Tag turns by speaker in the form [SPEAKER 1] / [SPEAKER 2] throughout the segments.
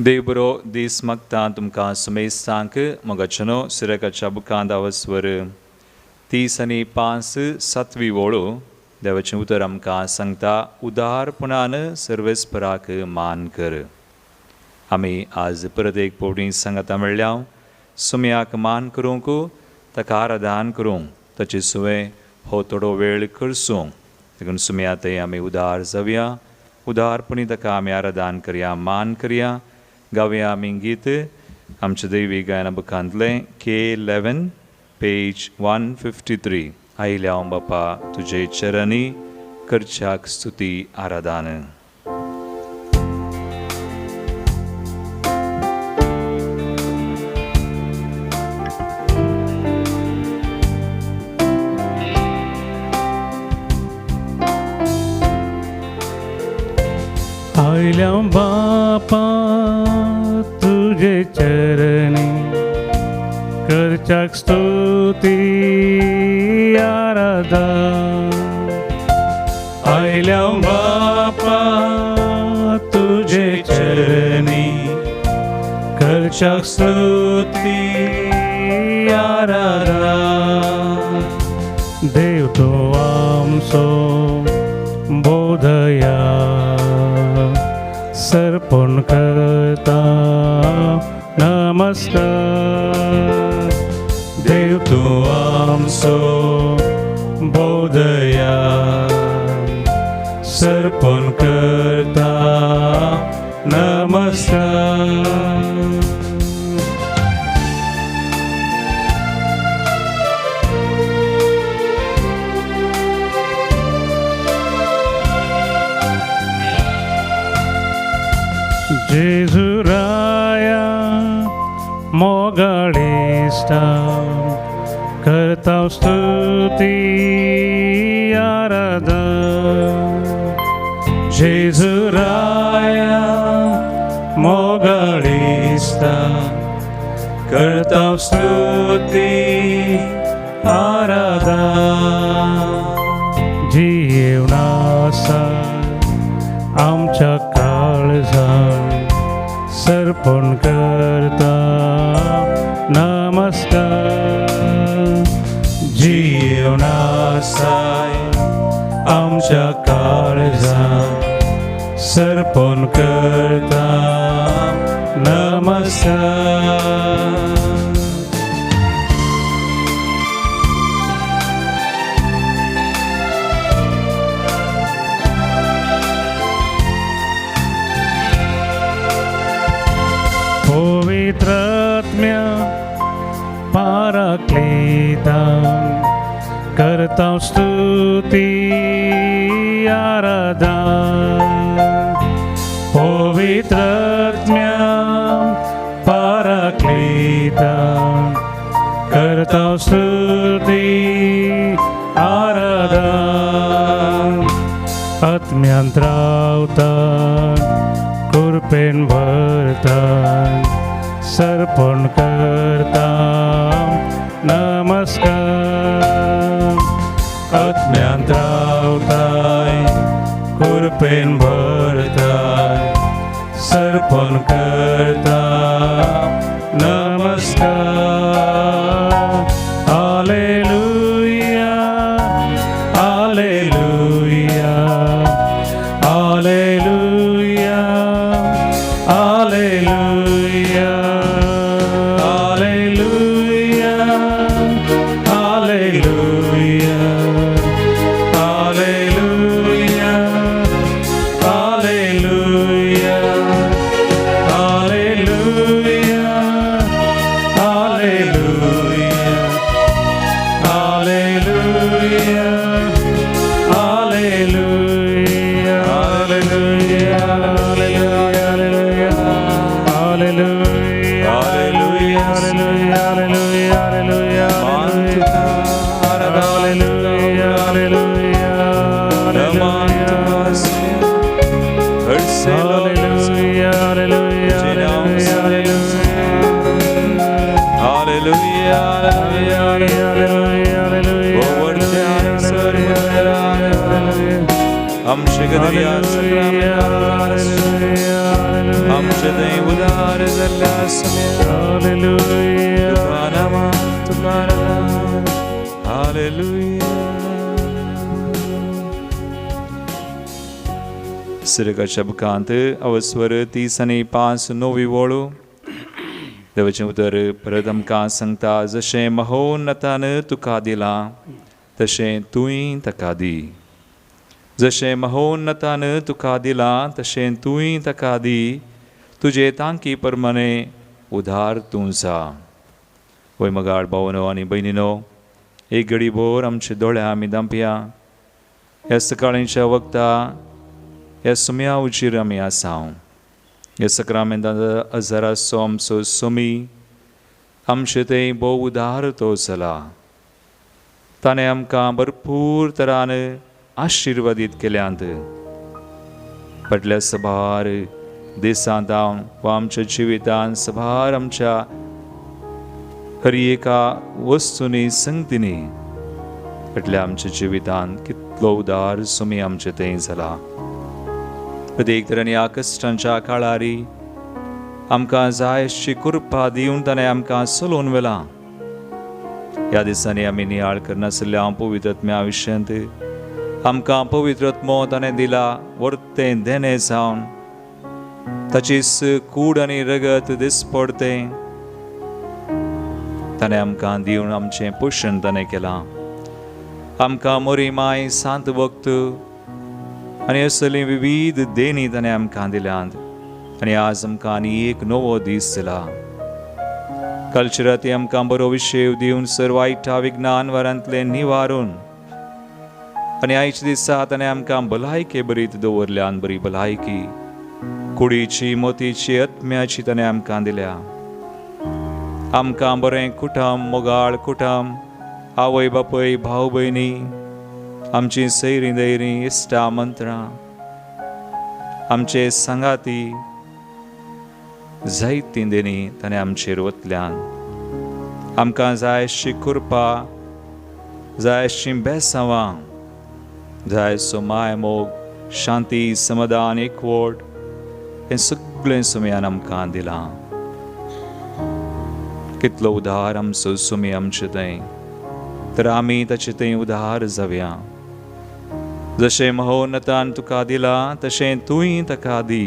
[SPEAKER 1] देवबरो दीस्मक्ता तुमका समेस्तांक मगचनो सिरकचा बुकांदावस्वर तीसनी पांस सत्वी वोळो देवचन उतरमका संगता उदारपणान सर्वेस्पराक मान कर. आम्ही आज परत एक पोवणी संगता मेळ्ळ्या. सुमयाक मान करूंक ताका आराधन करूंक ताची सुवे हो थोडो वेळ करसूं. देखून सुमया थंय आमी उदार जावया, उदारपणी ताका आमी आराधन करया, मान करया. गावया आमी गीत आमचे दैवी गायना बुकांतलें K11 पेज 153. आयल्या बापा तुजे चरणी करच्याक स्तुती आराधन.
[SPEAKER 2] आयल्या बापा तुझे चरणी करच्याक स्तुती आराधन. आयल्या बापा तुझे चरणी करच्याक स्तुती आराधन. देव तो आमचो बोधया सर्पण करता नमस्कार. देव तू आमचो बोधया सर्पण करता नमस्कार. जेजुराया मोगाळिष्टा करता स्तुती आराधन. जेजुराया मोगाळिष्टा करता स्तुती आराधन. जीवनासा आमच्या काळजान सर्पण करता नमस्कार. जीवनासाय आमच्या काळजान सर्पण करता नमस्कार. पवित्रात्म्या पाराक्लेता करता स्तुती आराधन. पवित्रात्म्या पाराक्लेता करता स्तुती आराधन. आत्म्यांत रावता कृपेन भरता सर्पण करता नमस्कार. आत्म्यांत रावताय कृपेन भरताय सर्पण करता नमस्कार. Hallelujah hallelujah hallelujah hallelujah hallelujah hallelujah hallelujah hallelujah hallelujah hallelujah hallelujah hallelujah
[SPEAKER 1] Am shigadiya sakramena, am shadei सिरकाच्या बुकांत अवस्वर 30 आनी 5 9वी ओळू देवाचें उतर परत आमकां सांगता, जशें महोन्नतान तुका दिलां तशें तुय ताका दी. जशें महोन्नतान तुका दिलां तशें तुय ताका दी. तुजे तांकी प्रमाणे उदार तूं जा. वय मगाळ भावनो आनी भयणीनो, एक घडी भोर आमचे दोळे आमी धांपया. ह्या सकाळींच्या वक्ता ह्या सुम्या उजीर आमी आसांव. ह्या सक्रामेंतांत हजारासो आमचो सुमी आमचे थंय भोव उदार तो जाला. ताणें आमकां भरपूर तरान आशिर्वादीत केल्यांत. फाटल्या सभार दिसांत वा आमच्या जिवितांत सभार आमच्या हर एका वस्तूंनी संगतींनी फाटल्या आमच्या जिवितांत कितलो उदार सुमी आमचे थंय जाला. प्रत्येक तरांनी ह्या कश्टांच्या काळारी आमकां जाय अशी कृपा दिवन ताणें आमकां चलोवन व्हेलां. ह्या दिसांनी आमी नियाळ करनासल्या पवित्र आत्म्या विशयांत आमकां पवित्र आत्मो ताणें दिला. वर्तें देणें जावन ताचीच कूड आनी रगत दिसपडतें ताणें आमकां दिवन आमचें पोशण ताणें केलां. आमकां मोरी माय सांत वक्त आनी असली विविध देणी ताणें आमकां दिल्यांत. आनी आज आमकां आनी एक नवो दीस जाला. कालचे राती आमकां बरो विशय दिवन सर्व वायटा विज्ञान वरांतलें निवारून आनी आयच्या दिसा ताणें आमकां भलायकी बरीत दवरल्यान. बरी भलायकी कुडीची मोतीची आत्म्याची ताणें आमकां दिल्या. आमकां बरें कुटुंब, मोगाळ कुटुंब, आवय बापय, भाव भयणी, आमची सैरी दैरी, इश्टा मंत्रां, आमचे सांगाती, जायतीं देणी ताणें आमचेर वतल्यान. आमकां जाय अशी कृपा, जाय अशीं बेसांवां, जाय असो माय मोग, शांती, समाधान, एकवट हें सगळें सुमयान आमकां दिलां. कितलो उदार आमचो सुमी आमचे थंय. तर आमी ताचे थंय उदार जावया. जशें महोन्नतान तुका दिलां तशें तुय ताका दी.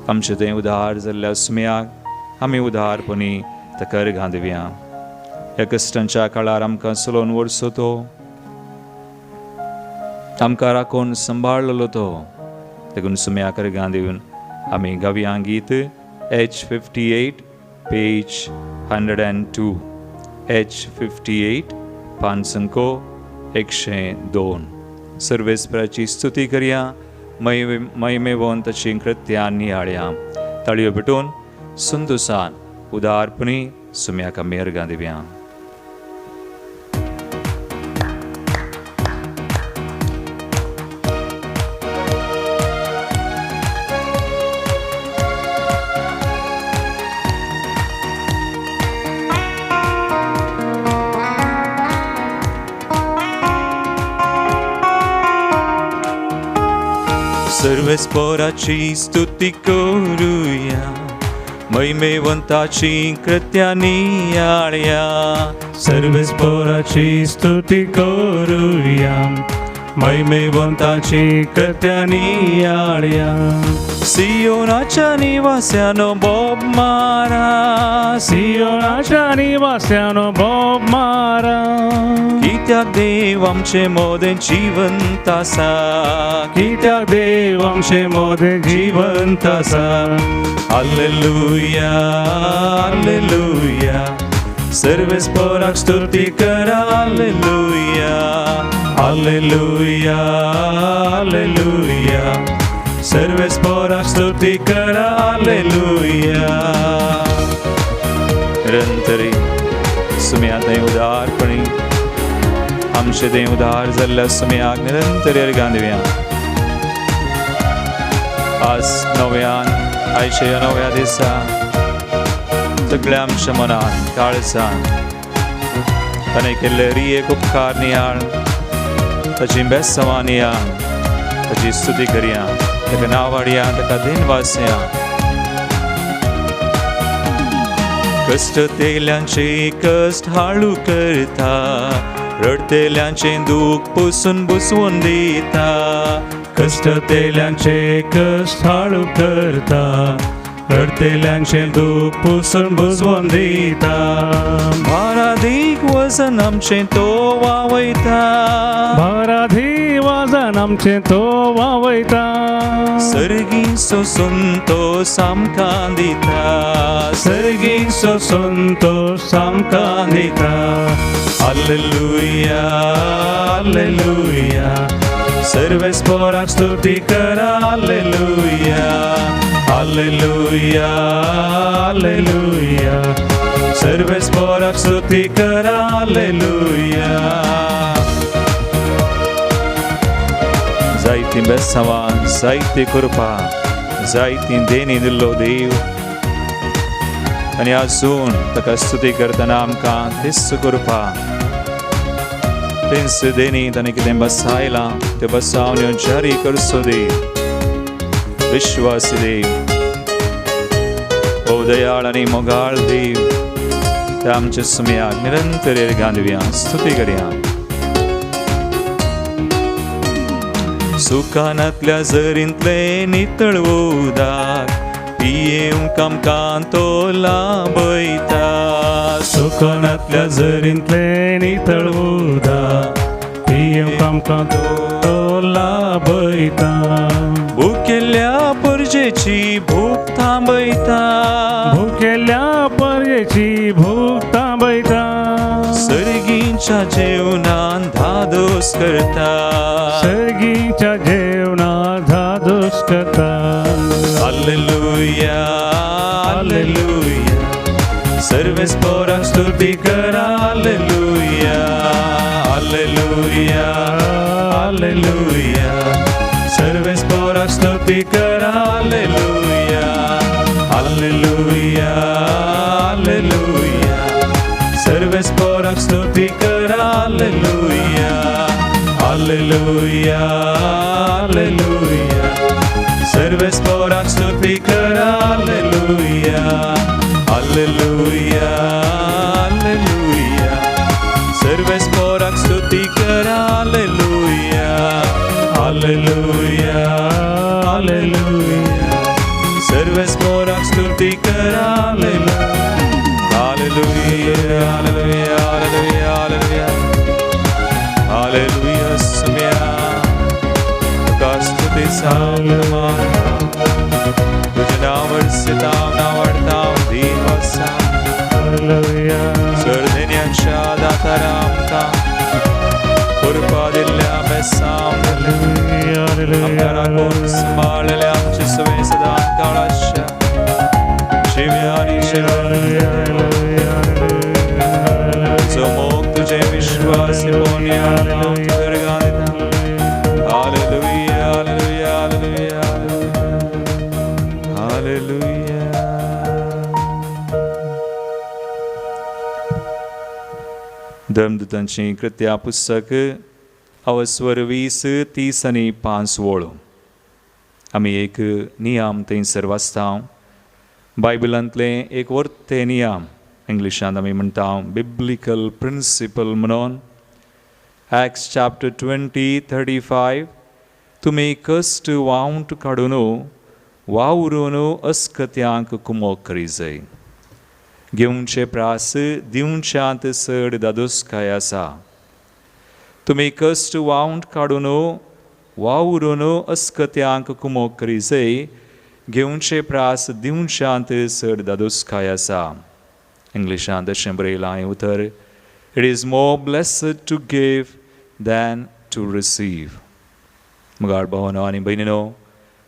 [SPEAKER 1] आमचे थंय उदार जाल्ल्या सुमयाक आमी उदारपणी ताका अर्घां दिवया. ह्या कश्टांच्या काळार आमकां चलोवन व्हरचो तो, आमकां राखून सांबाळलो तो, देखून सुमयाक अर्घां दिवन आमी गावया गीत H58 पेज 102. H58 पांचंको 102. सर्वेस्पराची स्तुती करया. महिमेवंत ताची कृत्यां नियाळया. ताळयो भेटून सुंदुसान उदारपणी सुमयाक आमी अर्घां दिवया. सर्वेस्पराची स्तुती करूया. महिमेवंताची कृत्यां नियाळया.
[SPEAKER 2] सर्वेस्पराची स्तुती करूया. महिमेवंताची कृत्यां नियाळया.
[SPEAKER 1] सियोनाच्या निवास्यानो बोब मारा.
[SPEAKER 2] सियोनाच्या निवास्यानो बोब मारा.
[SPEAKER 1] कित्याक देव आमचे मोदें जिवंत आसा.
[SPEAKER 2] कित्याक देव आमचे मोदें जिवंत आसा.
[SPEAKER 1] Hallelujah hallelujah. सर्वेस्पराक स्तुती करा. Hallelujah hallelujah hallelujah. सर्वेस्पराक स्तुती करा. हालेलुया. निरंतरी सुमया थंय उदारपणी आमचे थंय उदार जाल्ल्या सुमयाक निरंतरी अर्घां दिवया. आज आयच्या नव्या दिसा सगळ्या आमच्या मनान काळजान ताणें केल्ले रियेक उपकार नियाळ. ताची बेसांवां नियाळ. ताची स्तुती करया. ताका नावाडया. ताका दिनवासया. कश्ट तेल्यांचे कश्ट हाळू करता. रडतेल्यांचे दूख पुसून बुसवून दिता.
[SPEAKER 2] कष्टतेल्यांचे कष्ट हाळू करता, रडतेल्यांचे दुःख पुसून बुजवून दिता.
[SPEAKER 1] भाराधिक वजन आमचे तो वावयता,
[SPEAKER 2] भाराधी वजन आमचे तो वावयता.
[SPEAKER 1] सर्गी सोसून तो आमकां दिता,
[SPEAKER 2] सर्गी सोसून तो आमकां दिता.
[SPEAKER 1] हालेलुया हालेलुया, सर्वेस्पराक स्तुती करा. हालेलुया हालेलुया हालेलुया, सर्वेस्पराक स्तुती करा. हालेलुया. जायतीं बेसांवां, जायती कृपा, जायतीं देणी दिल्लो देव, आनी आजून ताका स्तुती करतना आमकां तीच कृपा, तीच देणी ताणें कितें बसायलां त्यो बसावण्यो जारी करचो देव. विश्वासी देव, ओ दयाळ आनी मोगाळ देव, त्या आमच्या सुमयाक निरंतर येरगांदव्या, स्तुती करया. सुखानांतल्या झरींतले नितळ उदक पियेवंक आमकां तो लाभयता.
[SPEAKER 2] सुखानांतल्या झरींतले नितळ उदक पियेवंक आमकां तो लाभयता.
[SPEAKER 1] भुकेल्या परजेची भूक थांबयता,
[SPEAKER 2] भुकेल्या परजेची भूक थांबयता.
[SPEAKER 1] सर्गीच्या जेवणान धादोस करता,
[SPEAKER 2] सर्गीच्या जेवणात धादोस करता.
[SPEAKER 1] हालेलुया हालेलुया, सर्वेस्पराक स्तुती करा. हालेलुया हालेलुया हालेलुया, सर्वेस्पराक स्तुती करा. हालेलुया हालेलुया हालेलुया, सर्वेस्पराक स्तुती करा. हालेलुया हालेलुया हालेलुया, सर्वेस्पराक स्तुती करा. हालेलुया हालेलुया हालेलुया, सर्वेस्पराक स्तुती करा. हालेलुया हालेलुया हालेलुया, सर्वेस्पराक स्तुती करा. Hallelujah hallelujah hallelujah hallelujah hallelujah. सुम्या तुका स्तुती सालमान, तुझे नाव वर्सिताव नावडताव दिवसा.
[SPEAKER 2] हालेलुया
[SPEAKER 1] सर्देन्यांच्या दातारा आमकां कृपा दिल्ल्या बेसांव. आमकां राखून सांबाळल्या आमचे सवे सदां काळाच्या जिव्या आनी शरीरान. जो मोग तुझे विश्वास पोन्या दर्गा दिता. Hallelujah hallelujah hallelujah hallelujah. धर्मदूतांची कृत्या पुस्तक अवस्वर 20:30 आनी 5 आमी एक नियम थंयसर वाचता. बायबलांतले एक वर्ते नियम, इंग्लिशांत आमी म्हणटा बिब्लिकल प्रिंसिपल म्हणून. Acts chapter 20:35, तुमी कश्ट वावंट काडून वावरून अस्कत्यांक कुमोग करी जाय. घेवचे प्रास दिवच्यांत चड दादोसकाय आसा. तुमी कश्ट वावंट काडून वावरून अस्कत्यांक कुमोग करी जाय. घेवचे प्रास दिवच्यांत चड दादोसकाय आसा. इंग्लिशांत अशें बरयलां हें उतर. It is more blessed to give than to receive. मुगाळ भावांनो आनी भयणीनो,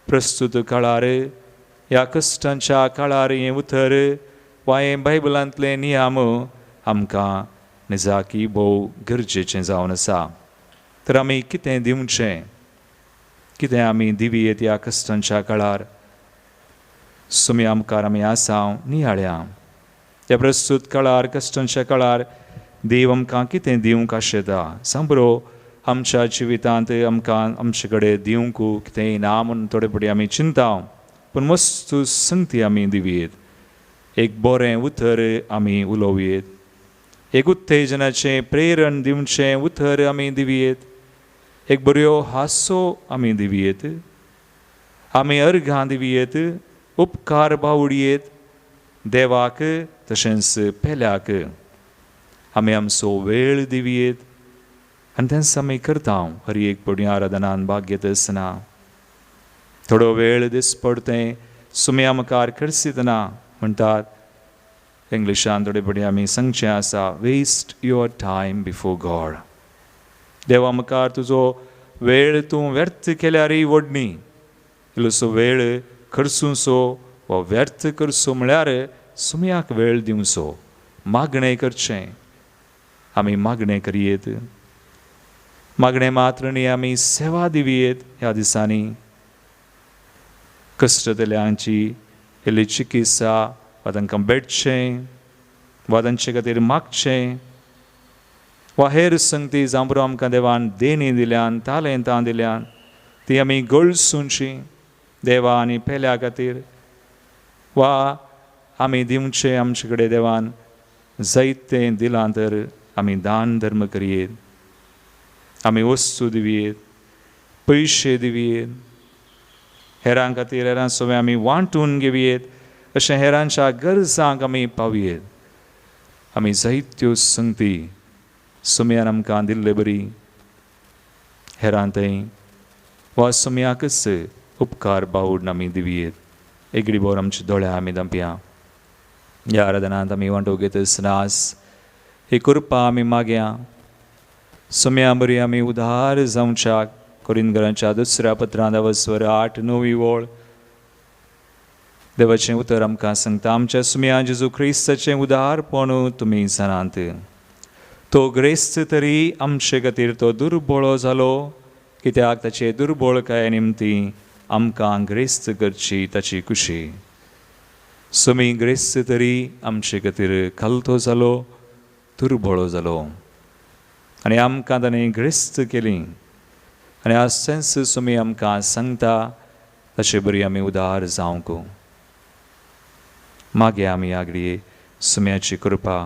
[SPEAKER 1] प्रस्तुत काळार ह्या कश्टांच्या काळार हें उतर वा हें बायबलांतलें नियम आमकां निजाकी भोव गरजेचें जावन आसा. तर आमी कितें दिवचें, कितें आमी दिवयेत ह्या कश्टांच्या काळार. सुम्या मुखार आमी आसांव नियाळ्या. त्या प्रस्तुत काळार, कश्टांच्या काळार देव आमकां कितें दिवंक आशेता. सांबरो आमच्या जिवितांत आमकां आमचे कडेन दिवंक कितें ना म्हूण थोडे फावटी आमी चिंताव, पूण वस्तू संगती आमी दिवयेत. एक बरें उतर आमी उलोवयेत. एक एक बऱ्यो हांसो आमी दिवयेत, आमी अर्घां दिवयेत, उपकार बावडयेत देवाक तशेंच पेल्याक. आमी आमचो वेळ दिवयेत आनी तेंच आमी करता हर एक पडून आराधनान भाग घेत आसतना. थोडो वेळ दिसपडतें सुमया मुखार करसितना म्हणटात इंग्लिशान थोडे पडून आमी सांगचें आसा, waste your time before God. देवा मुखार तुजो वेळ तूं व्यर्थ केल्यारय व्हडनी. इल्लोसो वेळ खर्चुसो वा व्यर्थ करचो म्हळ्यार सुमयाक वेळ दिवचो, मागणें करचें. आमी मागणें करयेत, मागणें मात्र न्ही आमी सेवा दिवयेत. ह्या दिसांनी कश्टतल्यांची इल्ली चिकित्सा वा तांकां बेडचें वा तांचे खातीर मागचें वा हेर संगती जावं बरो आमकां देवान देणी दिल्यान, तालेंतां दिल्यान, ती आमी गळसूंची देवा आनी पेल्या खातीर. वा आमी दिवचें आमचे कडेन देवान जायतें दिलां तर आमी दान धर्म करयेत. आमी वस्तू दिवयेत, पयशे दिवयेत, हेरां खातीर हेरां सगळें आमी वांटून घेवयेत. अशें हेरांच्या गरजांक आमी पावयेत. आमी जायत्यो संगती सुमयान आमकां दिल्ले बरी हेरां थंय वा सुमयाकच उपकार बावडून आमी दिवयेत. एक घडीभर आमच्या दोळ्या आमी धांपया. ह्या आराधनांत आमी वांटो घेत आसतना ही कृपा आमी मागया. सुमया बरी आमी उदार जावच्याक. कोरिंथीकांच्या दुसऱ्या पत्रांत 8-9 ओळ देवाचें उतर आमकां सांगता, आमच्या सुमया जेजू क्रिस्ताचें उदारपण तुमी जाणात. तो ग्रेस्त तरी आमचे खातीर तो दुर्बळो जालो, कित्याक ताचे दुर्बळकाये निमती आमकां ग्रेस्त करची ताची खुशी. सुमी ग्रेस्त तरी आमचे खातीर खालतो जालो, दुर्बळो जालो आनी आमकां ताणें ग्रेस्त केली. आनी आज सेन्स सुमी आमकां सांगता तशे बरी आमी उदार जावंक. मागया आमी आगडी सुमयाची कृपा.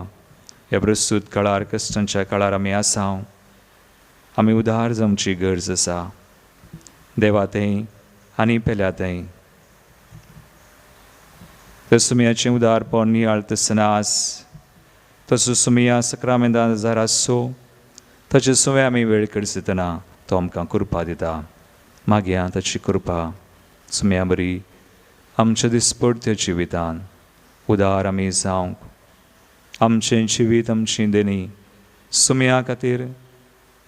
[SPEAKER 1] ह्या प्रस्तुत काळार कश्टांच्या काळार आमी आसां. आमी उदार जावची गरज आसा. देवा थंय आनी पेल्या थंय त्या सुमयाचें उदारपण नियाळत आसतनाच तसो सुमया सक्रामेंतान जार आसो ताचे सुवे आमी वेळ करतना तो आमकां कृपा दिता. मागया ताची कृपा सुमया बरी आमच्या दिसपडत्या जिवितान उदार आमी जावंक. आमचें जिवीत आमची देणी सुमया खातीर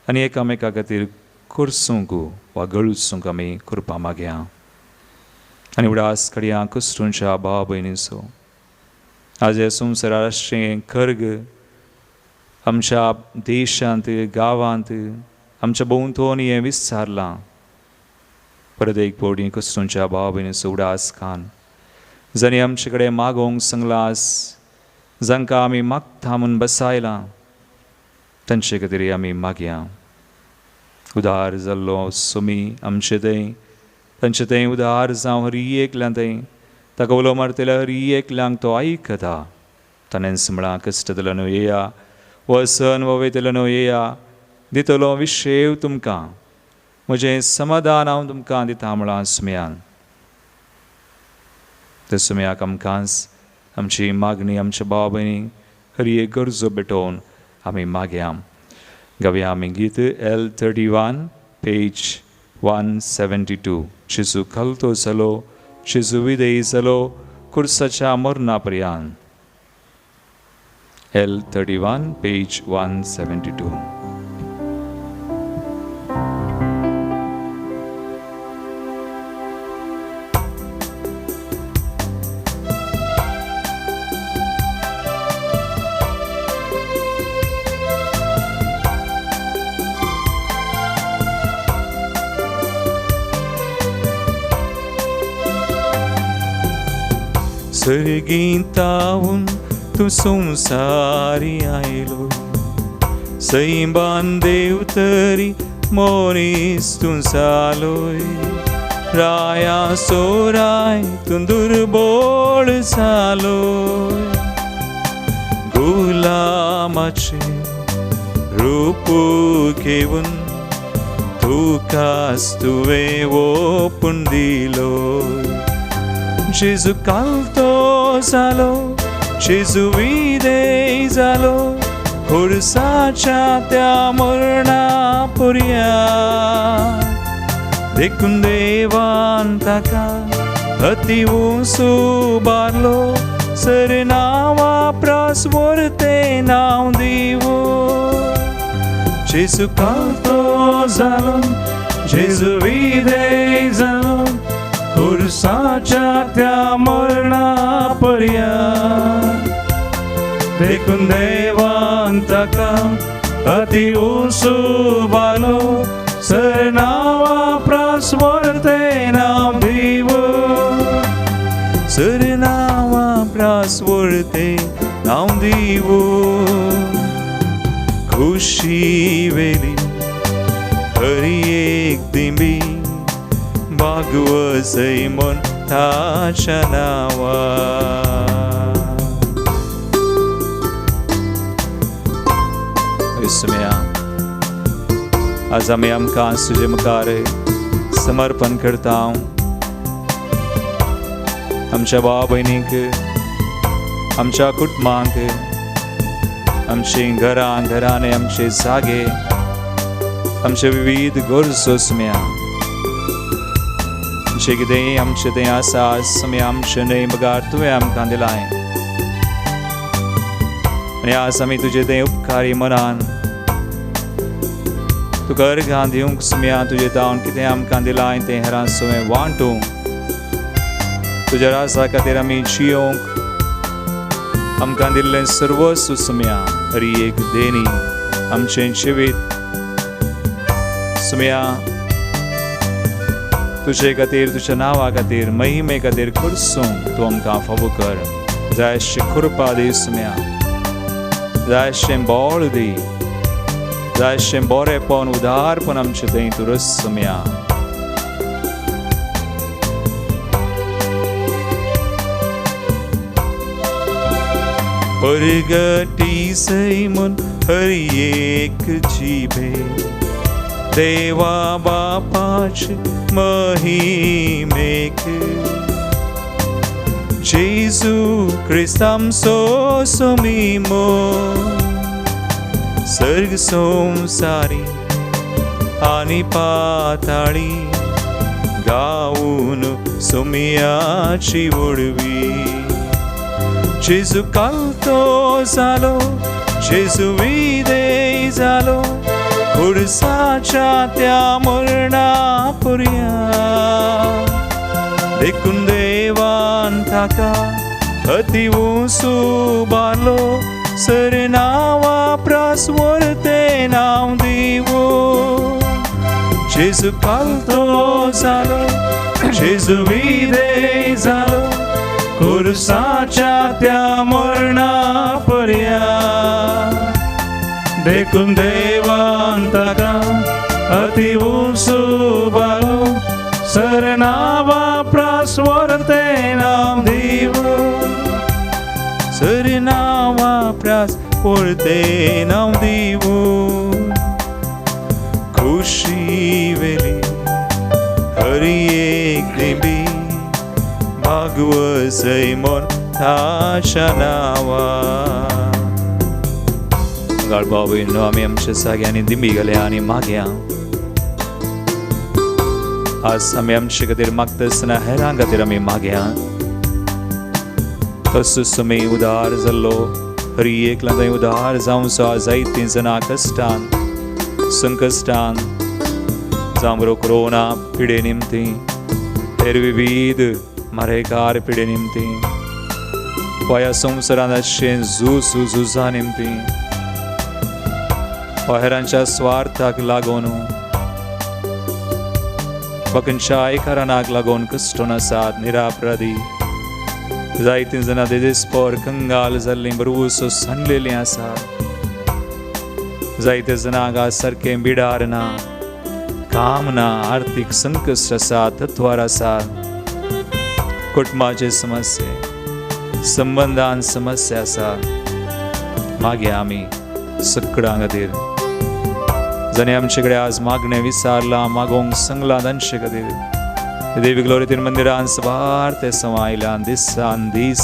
[SPEAKER 1] आनी एकामेका खातीर करसूंक वा गळूसूंक आमी कृपा मागया. आनी उडास काडया कुस्टूंच्या भाव भयणीचो. आज ह्या संवसारार अशें खर्ग आमच्या देशांत, गांवांत, आमच्या भोंवतणी हें विस्तारलां. परत एक फावटी कुस्टूंच्या भाव भयणीचो उडास खान जाणी आमचे कडेन मागोवंक सांगलास, जांकां आमी मागता म्हूण बसयलां, तांचे खातीर आमी मागया. उदार जाल्लो सुमी आमचे थंय, तांचे थंय उदार जावं हर एकल्यां थंय. ताका उलो मारतल्या हर एकल्यांक तो आयकता. ताणें म्हळां कश्टतल्यान येया, वसन वा वयतल्यान येया, दितलो विशेव तुमकां, म्हजें समाधान हांव तुमकां दिता म्हळां सुमयान. त्या सुमयाक आमकांच आमची मागणी आमच्या भाव भयणी हर एक गरजो भेटोवन आमी मागया. गावया आमी गीत L31 पेज 172. जेजू खालतो जालो, जेजू विदेय जालो कुर्साच्या मरणा पर्यंत. L31 page 172. सर्गीतावून तूं संवसारी आयलो, सैबान देव तरी मोनीस तूं जालोय. राया सोराय तूं दुर्बळ जालोय, गुलामाचे रूप घेवन तुकाच तुवें ओपून दिलो जेजू कालतो जालो जेजू विदेय जालो खुर्साच्या त्या मरणा पर्यंत देखून देवान ताका अति उंचू बारलो सर नावा प्रासवरते नाव दिवो जेजू कालतो जालो जेजू विदेय जालो खुर्साच्या त्या मरणा पर्यंत देखून देवान ताका अति उंचू बारलो सर नावा प्रासवरते नाव दिवो सर नावा प्रासवरते नाव दिवो खुशी वेली हरी एक दिंबी भागवसै मन ताच्या नावा इसमें आज आम्ही आमकां तुजे मुखार समर्पण करता आमच्या भाव भयणीक आमच्या कुटुंबांक आमची घरांनी आमचे जागे आमचे विविध गरजो सुम्या जे कितें आमचें तें आसा सुम्या आमचें न्हय मुखार तुवें आमकां दिलां आनी आज आमी तुजें तें उपकारी मनान तुका अर्घां दिवंक सुम्या तुजें तावन कितें आमकां दिलां तें हेरां सुवें वांटूंक तुज्या राजा खातीर आमी जियोंक आमकां दिल्लें सर्वस्व सुम्या हरी एक देणी आमचें जिवीत सुम्या तुजे खातीर तुज्या नांवा खातीर महिमे खातीर करसूंक तूं आमकां फावो कर जायशें कृपा दी सुम्या जायशें बळ दी जायशें बरेंपण उदारपण आमचें तें तूं रस सुम्या परगटी सैमन हरी एक जीवे देवा बापाच महिमेक जेजू क्रिस्ताम सोमीमो सर्ग संसारी आनी पाताळी गाऊन सुमियाची वडवी जेजू कालतो जालो जेजू विदेय जालो खुर्साच्या त्या मरणा पर्यंत देखून देवान ताका अति उंचू बारलो सर नावा प्रासवरते नाव दिवो जेजू कालतो जालो जेजू विदेय जालो खुर्साच्या त्या मरणा पर्यंत देखून देवान ताका अति उंचू बारलो सर नावा प्रासवरते नाव दिवो सर नावा प्रासवरते नाव दिवो खुशी वेली हरी एक दिंबी भागवसै मन ताच्या नावा गाळबाबीनो आमी आमच्या जाग्यांनी दिंबी गेल्या आनी मागया आज आमी आमचे खातीर मागता आसतना हेरां खातीर आमी मागया तसोच तुमी उदार जाल्लो हरी एकला थंय उदार जावचो जायतीं जाणां कश्टान संकश्टान जावं बरो कोरोना पिडे निमती हेर विविध मारेकार पिडे निमती ह्या संवसारांत अशें झुजा निमती हेरांच्या स्वार्थाक लागून बाकींच्या कारणाक लागून कश्टून आसात निरापराधी जायतीं जाणां देदेस्पर कंगाल जाल्लीं बरोवसो सांडलेलीं आसात जायत्या जाणांक आज सारकें बिडार ना काम ना आर्थीक संकश्ट आसात तत्वार आसात कुटुंबाचे समस्या संबंधान समस्या आसा मागे आमी सगळ्यां खातीर जणे आमचेकडे आज मागणे विचारला मागोंक सांगला तांचे खातीर देवी ग्लोरीतीन मंदिरान सवार ते समायल्यान दिसान दीस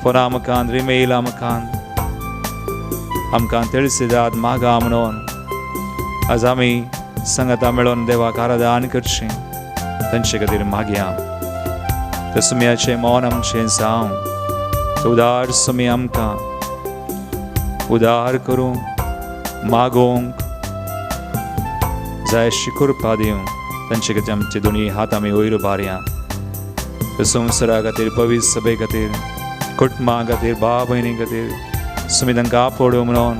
[SPEAKER 1] फोना मुखान रिमेला मुखान आमकां तिळसिदाद मागा म्हणून आज आमी संगता मेळोन देवाक आराधन करचें तांचे खातीर मागया ते सुमयाचें मौन आमचें जावं उदार सुमी आमकां उदार करूं मागोंक जाय अशी कृपा दिवं तांचे खातीर आमचे दोनी हात आमी वयर उबारया ते संवसारा खातीर पवित्र सभे खातीर कुटुंबा खातीर भाव भयणी खातीर सुमी तांकां आपोडूं म्हणून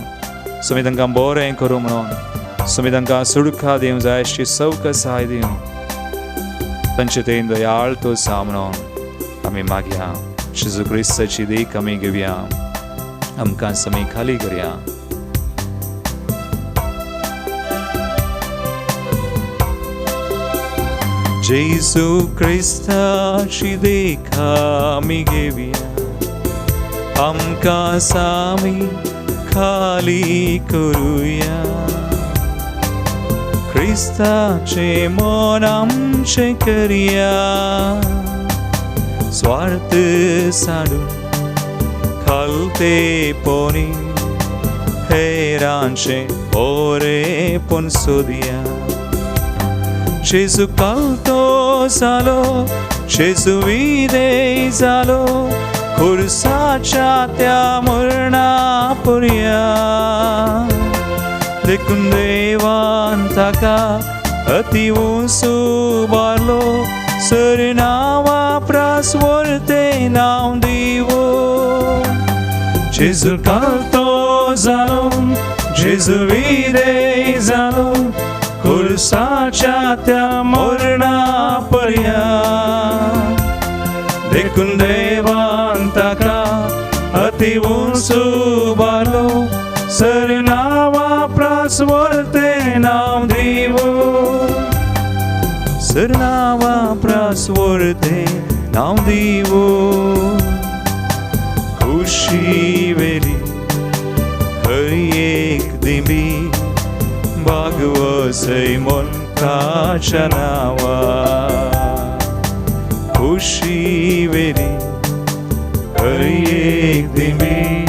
[SPEAKER 1] सुमी तांकां बरें करूं म्हणून सुमी तांकां सुडका दिवं जाय अशी सवकसाय दिवं तांचे तेन दयाळ तो आसा म्हणून आमी मागया जेजू क्रिस्ताची देख आमी घेवया आमकां समी खाली करया जेजू क्रिस्ताची देख आमी घेवया आमकां सामी खाली करूया क्रिस्ताचे मन आमचे करया स्वार्थ साडून खालतेपणी हेरांचे बरेपण सोदया जेजू कालतो जालो जेजू विधेय जालो खुर्साच्या त्या मरणा पर्या देखून देवान ताका अति उंच उबारलो सरनावा प्रासवर्ते नांव दिवो जेजू कालतो जालो जेजू विधेय जालो खुर्साच्या त्या मरणा पर्या देखून देवान ताका अति उंच उबारलो सरनावा प्रासवर्ते नांव दिवो सरनावा प्रासवर्ते नांव दिवो खुशी वेली हरी एक दिंबी भागवसय मनकाच्या नावा खुशी वेली हरी एक दिंबी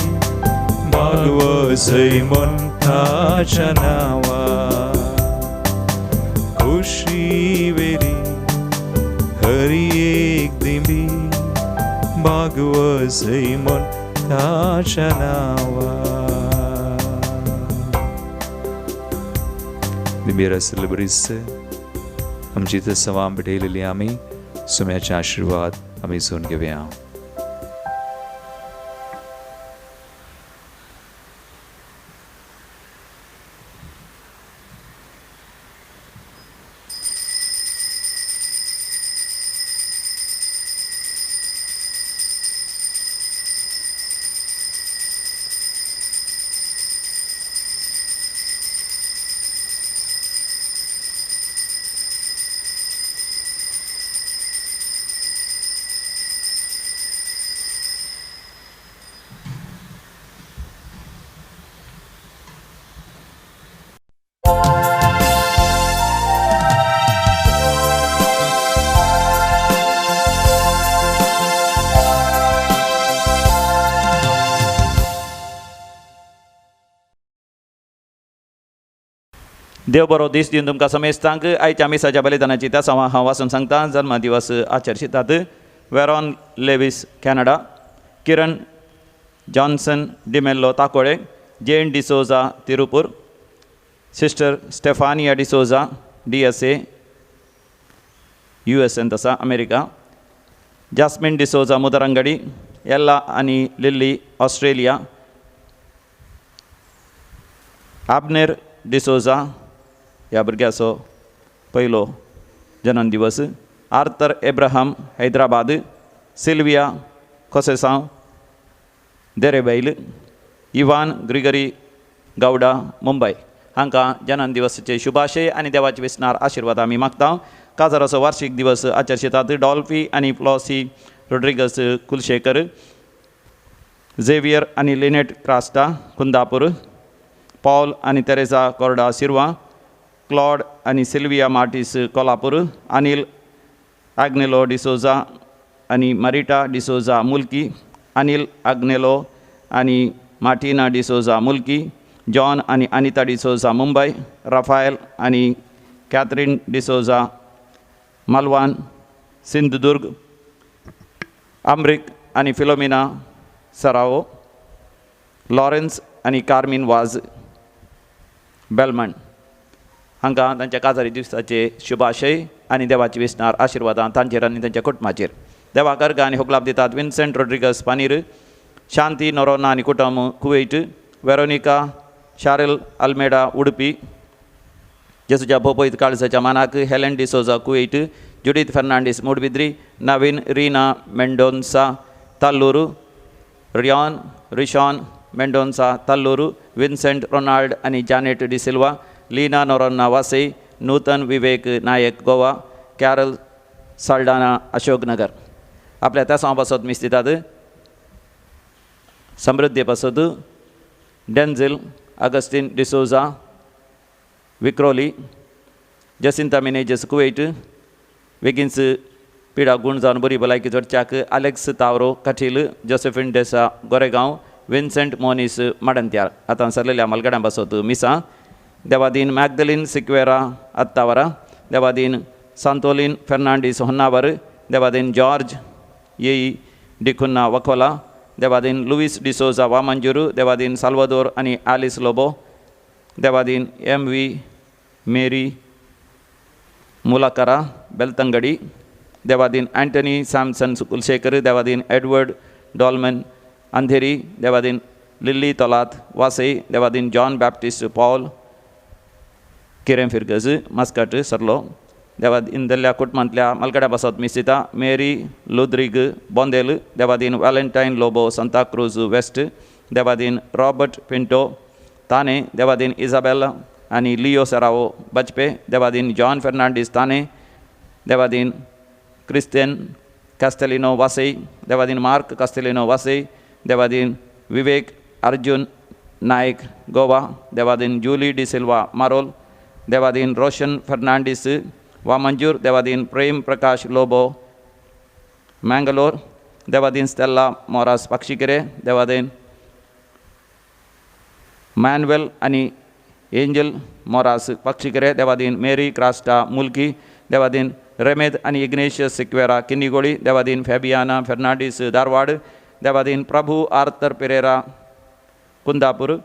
[SPEAKER 1] भागवसय मनकाच्या नावा खुशी वेली हरी एक दिंबी भागवसय मनकाच्या नावा दिंबीर सेलिब्रिस आमची इथं सवा भेटलेली आम्ही सुम्याचे आशीर्वाद आम्ही घेऊन घेऊया
[SPEAKER 3] देव बरो दीस दिवन तुमकां समेस्तांक आयच्या मिसाच्या बलिदानाची त्या सवा हांव वाचून सांगता जल्म दिवस आचरशितात Veron Lewis Canada Kiran Johnson D'Mello Takode Jane D'Souza Tiruppur sister Stefania D'Souza DSA US तसा America Jasmine D'Souza Mudarangadi Ella आणि लिल्ली ऑस्ट्रेलिया आब्नेर डिसोजा ह्या भुरग्याचो पयलो जन्मदिवस आर्थर एब्राहम हैदराबाद सिल्विया कोसेसांव देरेबैल इवान ग्रिगरी गावडा मुंबय हांकां जन्मदिवसाचे शुभाशय आनी देवाचे विस्नार आशिर्वाद आमी मागता काजाराचो वार्षिक दिवस आचरशितात डॉल्फी आनी फ्लॉसी रोड्रिगस कुलशेकर झेवियर आनी लिनेट क्रास्टा कुंदापूर पॉल आनी तेरेसा कोर्डा सिर्वा क्लॉड आणि सिल्विया मार्टिस कोल्हापूर, अनिल आग्नेलो डिसोजा आणि मारिटा डिसोजा मुल्की, अनिल आग्नेलो आणि मार्टिना डिसोजा मुल्की, जॉन आणि अनिता डिसोजा मुंबई, राफाएल आणि कॅथरीन डिसोजा मालवान सिंधुदुर्ग, अमरिक आणि फिलोमिना सरावो, लॉरेन्स आणि कार्मिन वाज बेलमंड हांकां तांच्या काजारी दिसाचे शुभाशय आनी देवाची विस्तार आशिर्वादां तांचेर आनी तांच्या कुटुंबाचेर. देवा कर्ग आनी होगलाप दितात विन्सेंट रोड्रिगस पानीर, शांती नोरोना आनी कुटुंब Kuwait, Veronica Sharel Almeida Udupi, जेसूच्या भोपयत काळजाच्या मानाक Helen D'Souza Kuwait, Judith Fernandes Moodbidri, Naveen Reena Mendonca Talluru, Rion Rishon Mendonca Talluru, Vincent Ronald आनी जानेट डिसिल्वा, लीना नोरोना वासई, नूतन विवेक नायक गोवा, कॅरल साल्डाना अशोकनगर. आपल्या त्या पासत मिस दितात समृद्धी पासत Denzil Augustine D'Souza Vikhroli, Jacinta Menezes Kuwait, वेगिन्स पिडा गुण जावन बरी भलायकी जोडच्याक Alex Tauro Kateel, Josephine Desa Goregaon, Vincent मोनीस माडंत्यार. आतां सरलेल्या मलगड्यां बसत मिसा. देवादीन मॅगदलीन सिक्वेरा अत्तावरा, देवादीन सांतोलीन फेर्नांडीस होन्नावर, देवादीन जॉर्ज येई डिकुन्ना वकोला, देवादीन लुईस डिसोजा वामंजुरू, देवादीन साल्वादोर आणि ॲलिस लोबो, देवादीन MV मेरी मुलाकरा बेलतंगडी, देवादीन अँटनी सॅमसन कुलशेखर, देवादीन एडवर्ड डॉल्मन अंधेरी, देवादीन लिल्ली तोलात वासई, देवादीन जॉन बॅप्टिस्ट पॉल किरें फिरगज मस्कट सरलो. देवादीन दल्ल्या कुटुंबांतल्या मलगड्या बसत मिसिता मेरी लुद्रिग बोंदेल, देवादीन व्हॅलेंटाईन लोबो सांताक्रूज वेस्ट, देवादीन रॉबर्ट पिंटो ताने, देवादीन इजाबेला आणि लिओ सेरावो बचपे, देवादीन जॉन फेर्नांडीस ताने, देवादीन क्रिस्टियन कास्टेलिनो वासई, देवादीन मार्क कास्टेलिनो वासई, देवादीन विवेक अर्जुन नायक गोवा, देवादीन जूली डिसिल्वा मारोल, देवादीन रोशन फर्नांडीस वामंजूर, देवादीन प्रेम प्रकाश लोबो मँगलोर, देवादीन स्टेल्ला मोरास पक्षिकेरे, देवादीन मॅन्युएल आणि एंजल मोरास पक्षिकेरे, देवादीन मेरी क्रास्टा मुल्की, देवादीन रेमेद आणि इग्नेशियस सिक्वेरा किन्नीगोळी, देवादीन फॅबियाना फेर्नांडीस धारवाड, देवादीन प्रभू Arthur Pereira Kundapur,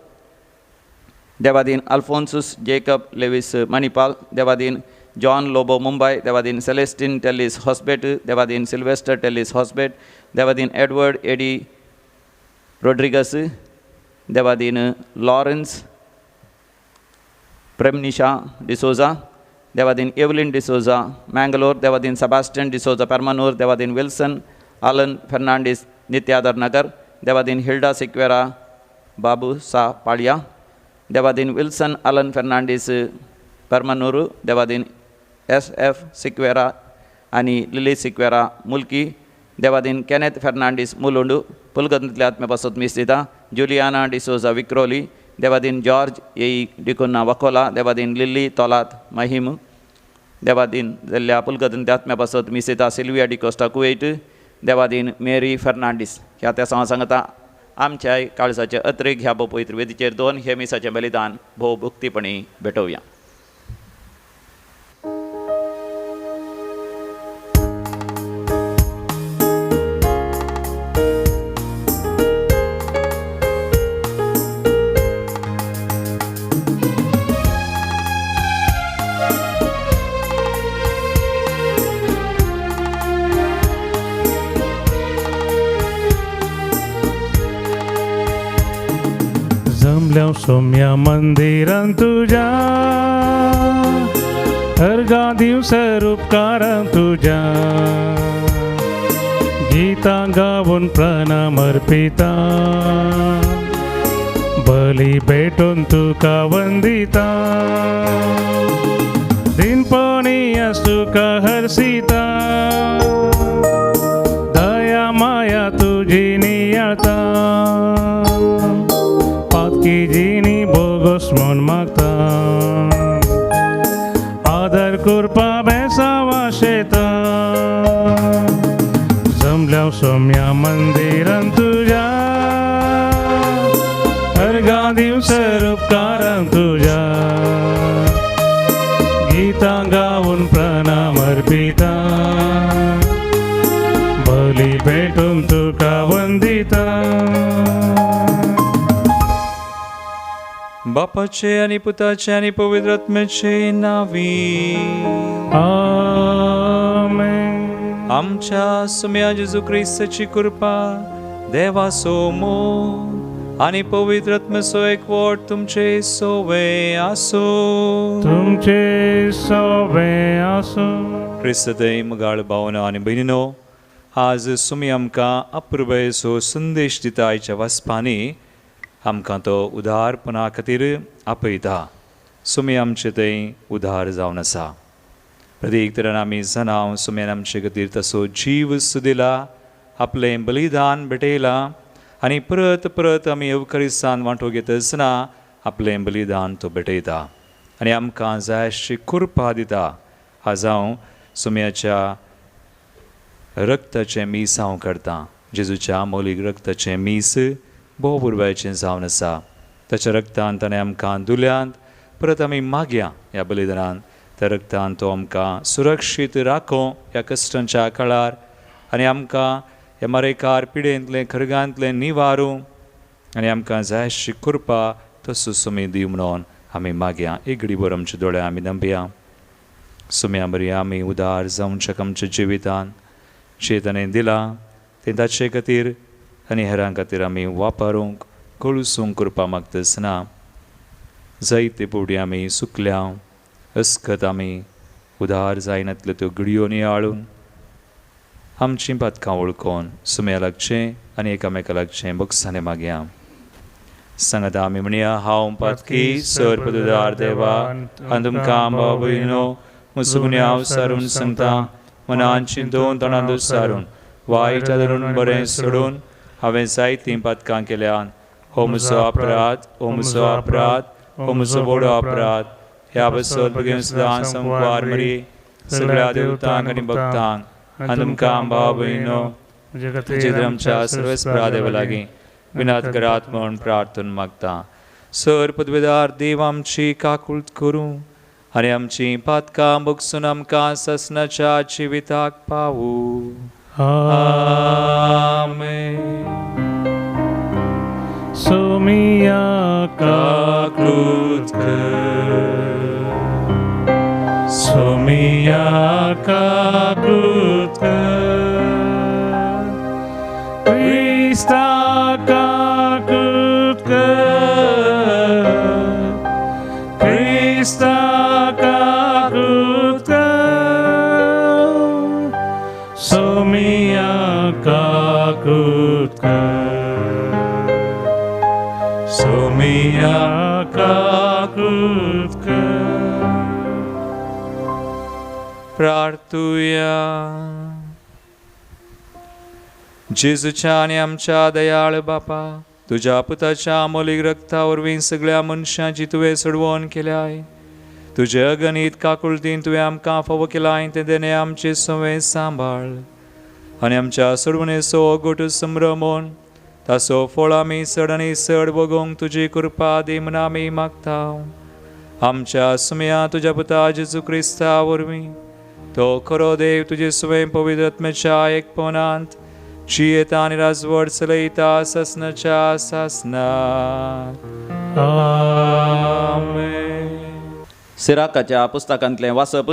[SPEAKER 3] Devadin अल्फोन्सुस Jacob Lewis Manipal, देवादीन जॉन लोबो मुंबई, देवादीन सेलेस्टिन टेलिस हॉस्बेट, देवादीन सिल्वेस्टर टेलिस हॉस्बेट, देवादीन एडवर्ड एडी रोड्रिगस, देवादीन लॉरेन्स प्रेमनिशा डिसोजा, देवादीन एवलिन डिसोजा मँगलोर, देवादीन सेबास्टियन डिसोजा परमानूर, देवादीन विल्सन आलन फेर्नांडीस नित्यादर नगर, देवादीन हिल्डा सिक्वेरा बाबू सा पाडिया, Devadin Wilson Alan Fernandes परमानूर, Devadin SF Sequeira आणि लिली सिक्वेरा मुल्की, देवादीन केनेथ फेर्नांडीस मुलुंडू, पुलगंतल्या आत्म्यापासत मिस्तिता जुलियाना डिसोजा विक्रोली, देवादीन जॉर्ज येई डिकुन्ना वकोला, देवादीन लिल्ली तोलात महिम, देवादीन जाल्ल्या पुलगंतल्या आत्म्यापासत मिस्तिता सिल्विया डिकोस्टा कुवेट, देवादीन मेरी फर्नांडीस. ह्या त्या सांगता आमच्या काळजाचे अत्रेक ह्या पवित्र वेदीचेर दोन हे मिसाचें बलिदान भोव भक्तीपणी भेटोवया.
[SPEAKER 2] जमल्या सोम्या मंदिरांत तुझ्या, अर्गा दिवस उपकारां तुझ्या, गीता गावून प्रणाम अर्पिता, बली भेटून तुका वंदिता, दिनपणी तुका हर्षिता, दया माया तुझी नियाळता, पातकी जिनी बोगस मन मागता, जमल्या सोम्या मंदिरान तुझ्या अर्गा दिवसर उपकारान तुझ्या गीता गाऊन प्रणाम अर्पिता बली भेटून तुका वंदिता
[SPEAKER 1] बापाचे आणि पुताचे आणि पवित्र आत्म्याचे नावी
[SPEAKER 2] आमेन.
[SPEAKER 1] आमच्या सुम्या जेजू ख्रिस्ताची कृपा देवा सोमो आणि पवित्र आत्म्याचो एकवट तुमचे सोवे आसो
[SPEAKER 2] तुमचे सोबे आसो.
[SPEAKER 1] ख्रिस्तदय मुगाळ भावना आणि बहिणीनो, आज सुमी आमकां अपुर्बेचो संदेश दिता. आयच्या वाचपांनी आमकां तो उदारपणा खातीर आपयता. सुमी आमचे थंय उदार जावन आसा. प्रत्येक तरेन आमी जाणां सुम्यान आमचे खातीर तसो जीव दिला, आपलें बलिदान भेटयलां आनी परत परत आमी एवकरिस्तान वांटो घेत आसतना आपलें बलिदान तो भेटयता आनी आमकां जाय अशी कृपा दिता. आज हांव सुम्याच्या रक्ताचें मीस हांव करतां. जेजूच्या मौलीक रक्ताचें मीस भोव पुरबायेचें जावन आसा. ताच्या रक्तान ताणें आमकां दुल्यांत परत आमी मागया ह्या बलिदानान त्या रक्तान तो आमकां सुरक्षीत राखो ह्या कश्टांच्या काळार आनी आमकां ह्या मरेकार पिडेंतलें खरगांतलें निवारूं आनी आमकां जाय अशी कृपा तसो सुमी दिव म्हणून आमी मागया. एक घडीभर आमचे दोळे आमी नंबया. सुम्या बरी आमी उदार जावन शक आमच्या जिवितान जे ताणें दिलां तें ताचे खातीर आनी हेरां खातीर आमी वापरूंक कळसूंक कृपा मागता आसतना जायते फावटी आमी सुकल्या अस्खत आमी उदार जायनातल्यो त्यो घडयो नियाळून आमचीं पातकां वळखून सुम्या लागचें आनी एकामेका लागचें बोगसाने मागया. सांगात आमी म्हणया, हांव पातकी सर पदुदार देवा आनी तुमकां भाव भयणो म्हजो गुन्यांव हांव सारून सांगता. मनान चिंतून तोंडान दुसारून वायट धरून बरें सोडून हांवें जायतीं पातकां केल्यान हो म्हजो अपराध, हो म्हजो अपराध, हो म्हजो व्हडलो अपराध. ह्या बसत बेगीन सुद्दां संवार मरी सगळ्या देवतांक आनी भक्तांक आनी तुमकां भाव भयणो जेजून आमच्या सर्वेस्परा देवा लागीं विनात करात म्हूण प्रार्थना मागता. सर पदवेदार देव आमची काकुळट करूं आनी आमची पातकां भोगसून आमकां ससनाच्या जिविताक पावूं. आमेन.
[SPEAKER 2] सोमिया
[SPEAKER 1] काकुळट कर,
[SPEAKER 2] सोमिया काकुळट कर, क्रिस्ता काकुळट कर, क्रिस्ता काकुळट कर, सोमिया काकुळट कर, सोमिया काकुळट कर.
[SPEAKER 1] प्रार्थुया. जेजूच्या आनी आमच्या दयाळ बापा, तुज्या पुताच्या अमोलीक रक्ता वरवीं सगळ्या मनशांची तुवें सोडवण केल्याय. तुजे अगणीत काकुळटीन तुवें आमकां फावो केलाय तें देणे आमचे सवें सांबाळ आनी आमच्या सोडवणेचो गोट संभ्रमोन ताचो फळ आमी चड आनी चड भोगूंक तुजी कृपा दी म्हूण आमी मागता. आमच्या सुम्या तुज्या पुता जेजू क्रिस्ता वरवीं तो खरो देव तुजे सुवें पवित्र आत्म्याच्या एकपणांत जियेता आनी राजवट चलयता ससनाच्या सासनाक. आमेन.
[SPEAKER 3] सिराकाच्या पुस्तकांतलें वाचप.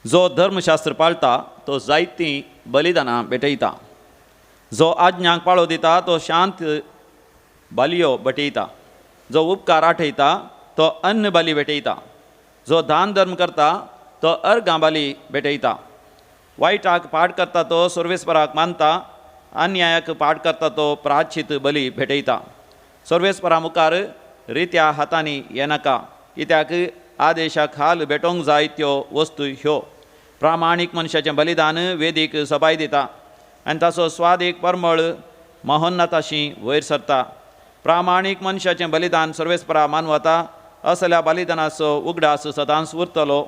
[SPEAKER 3] जो धर्मशास्त्र पाळटा तो जायतीं बलिदानां भेटयता. जो आज्ञांक पाळो दिता तो शांत बालयो भेटयता. जो उपकार आठयता तो अन्न बाली भेटयता. जो दान धर्म करता तो अर्गां बाली भेटयता. वायटाक पाड करता तो सर्वेस्पराक मानता. अन्यायाक पाड करता तो प्रायश्चित बली भेटयता. सर्वेस्परा मुखार रित्या हातांनी येनाका, कित्याक आदेशाक हाल भेटोंक जाय त्यो वस्तू ह्यो. प्रामाणीक मनशाचें बलिदान वेदीक सबाय दिता आनी ताचो स्वाद एक परमळ महोन्नताशी वयर सरता. प्रामाणीक मनशाचें बलिदान सर्वेस्परा मानवता. असल्या बलिदानाचो उगडास सदांच उरतलो.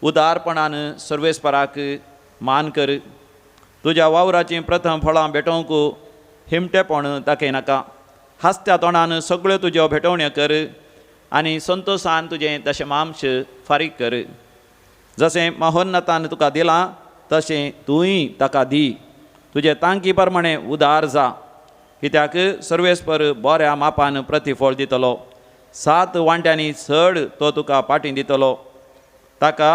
[SPEAKER 3] उदारपणान सर्वेस्पराक मान कर. तुज्या वावराचीं प्रथम फळां भेटोवंक हिमटेपण दाखयनाका. हास्त्या तोंडान सगळ्यो तुज्यो भेटवण्यो कर आनी संतोशान तुजें दशमांश फारीक कर. जशें महोन्नतान तुका दिलां तशें तूंय ताका दी. तुजे तांकी प्रमाणे उदार जा, कित्याक सर्वेस्पर बऱ्या मापान प्रतिफळ दितलो. 7 वांट्यांनी चड तो तुका पाटी दितलो. ताका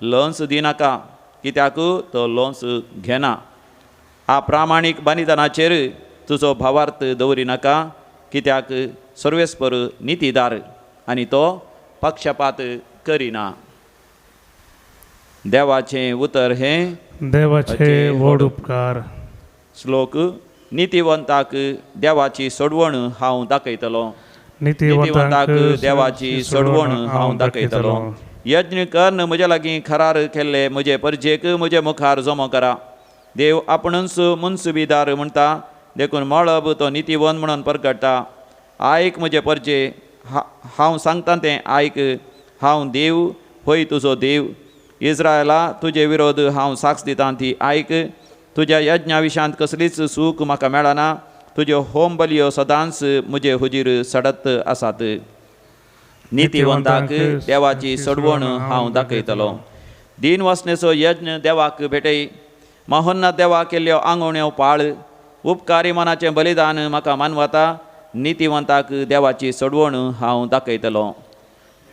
[SPEAKER 3] लंच दिनाका, कित्याक तो लंच घेना. अप्रामाणीक बलिदानाचेर तुजो भावार्थ दवरिनाका, कित्याक सर्वेस्पर नितीदार आनी तो पक्षपात करिना. देवाचें उतर हें
[SPEAKER 2] देवाचे व्हड उपकार.
[SPEAKER 3] श्लोक. नितीवंताक देवाची सोडवण हांव दाखयतलो. नितीवंताक देवाची सोडवण हांव दाखयतलो. यज्ञ कर्ण म्हजे लागीं खरार केल्ले म्हजे परजेक म्हजे मुखार जमो करा. देव आपणच मनसुबीदार म्हणटा, देखून मळब तो नितीवन म्हणून परगडटा. आयक म्हजे परजे, हांव सांगता तें आयक. हांव देव, होय तुजो देव. इस्रायला, तुजे विरोध हांव साक्ष दितां ती आयक. तुज्या यज्ञा विशांत कसलीच सूख म्हाका मेळना. तुज्यो होम बलयो सदांच म्हजे हुजीर सडत आसात. नितीवंताक देवाची सोडवण हांव दाखयतलो. दिन वसणेचो यज्ञ देवाक भेटय. महोन्नत देवा केल्ल्यो आंगवण्यो पाळ. उपकारी मनाचें बलिदान म्हाका मानवता. नितीवंताक देवाची सोडवण हांव दाखयतलो.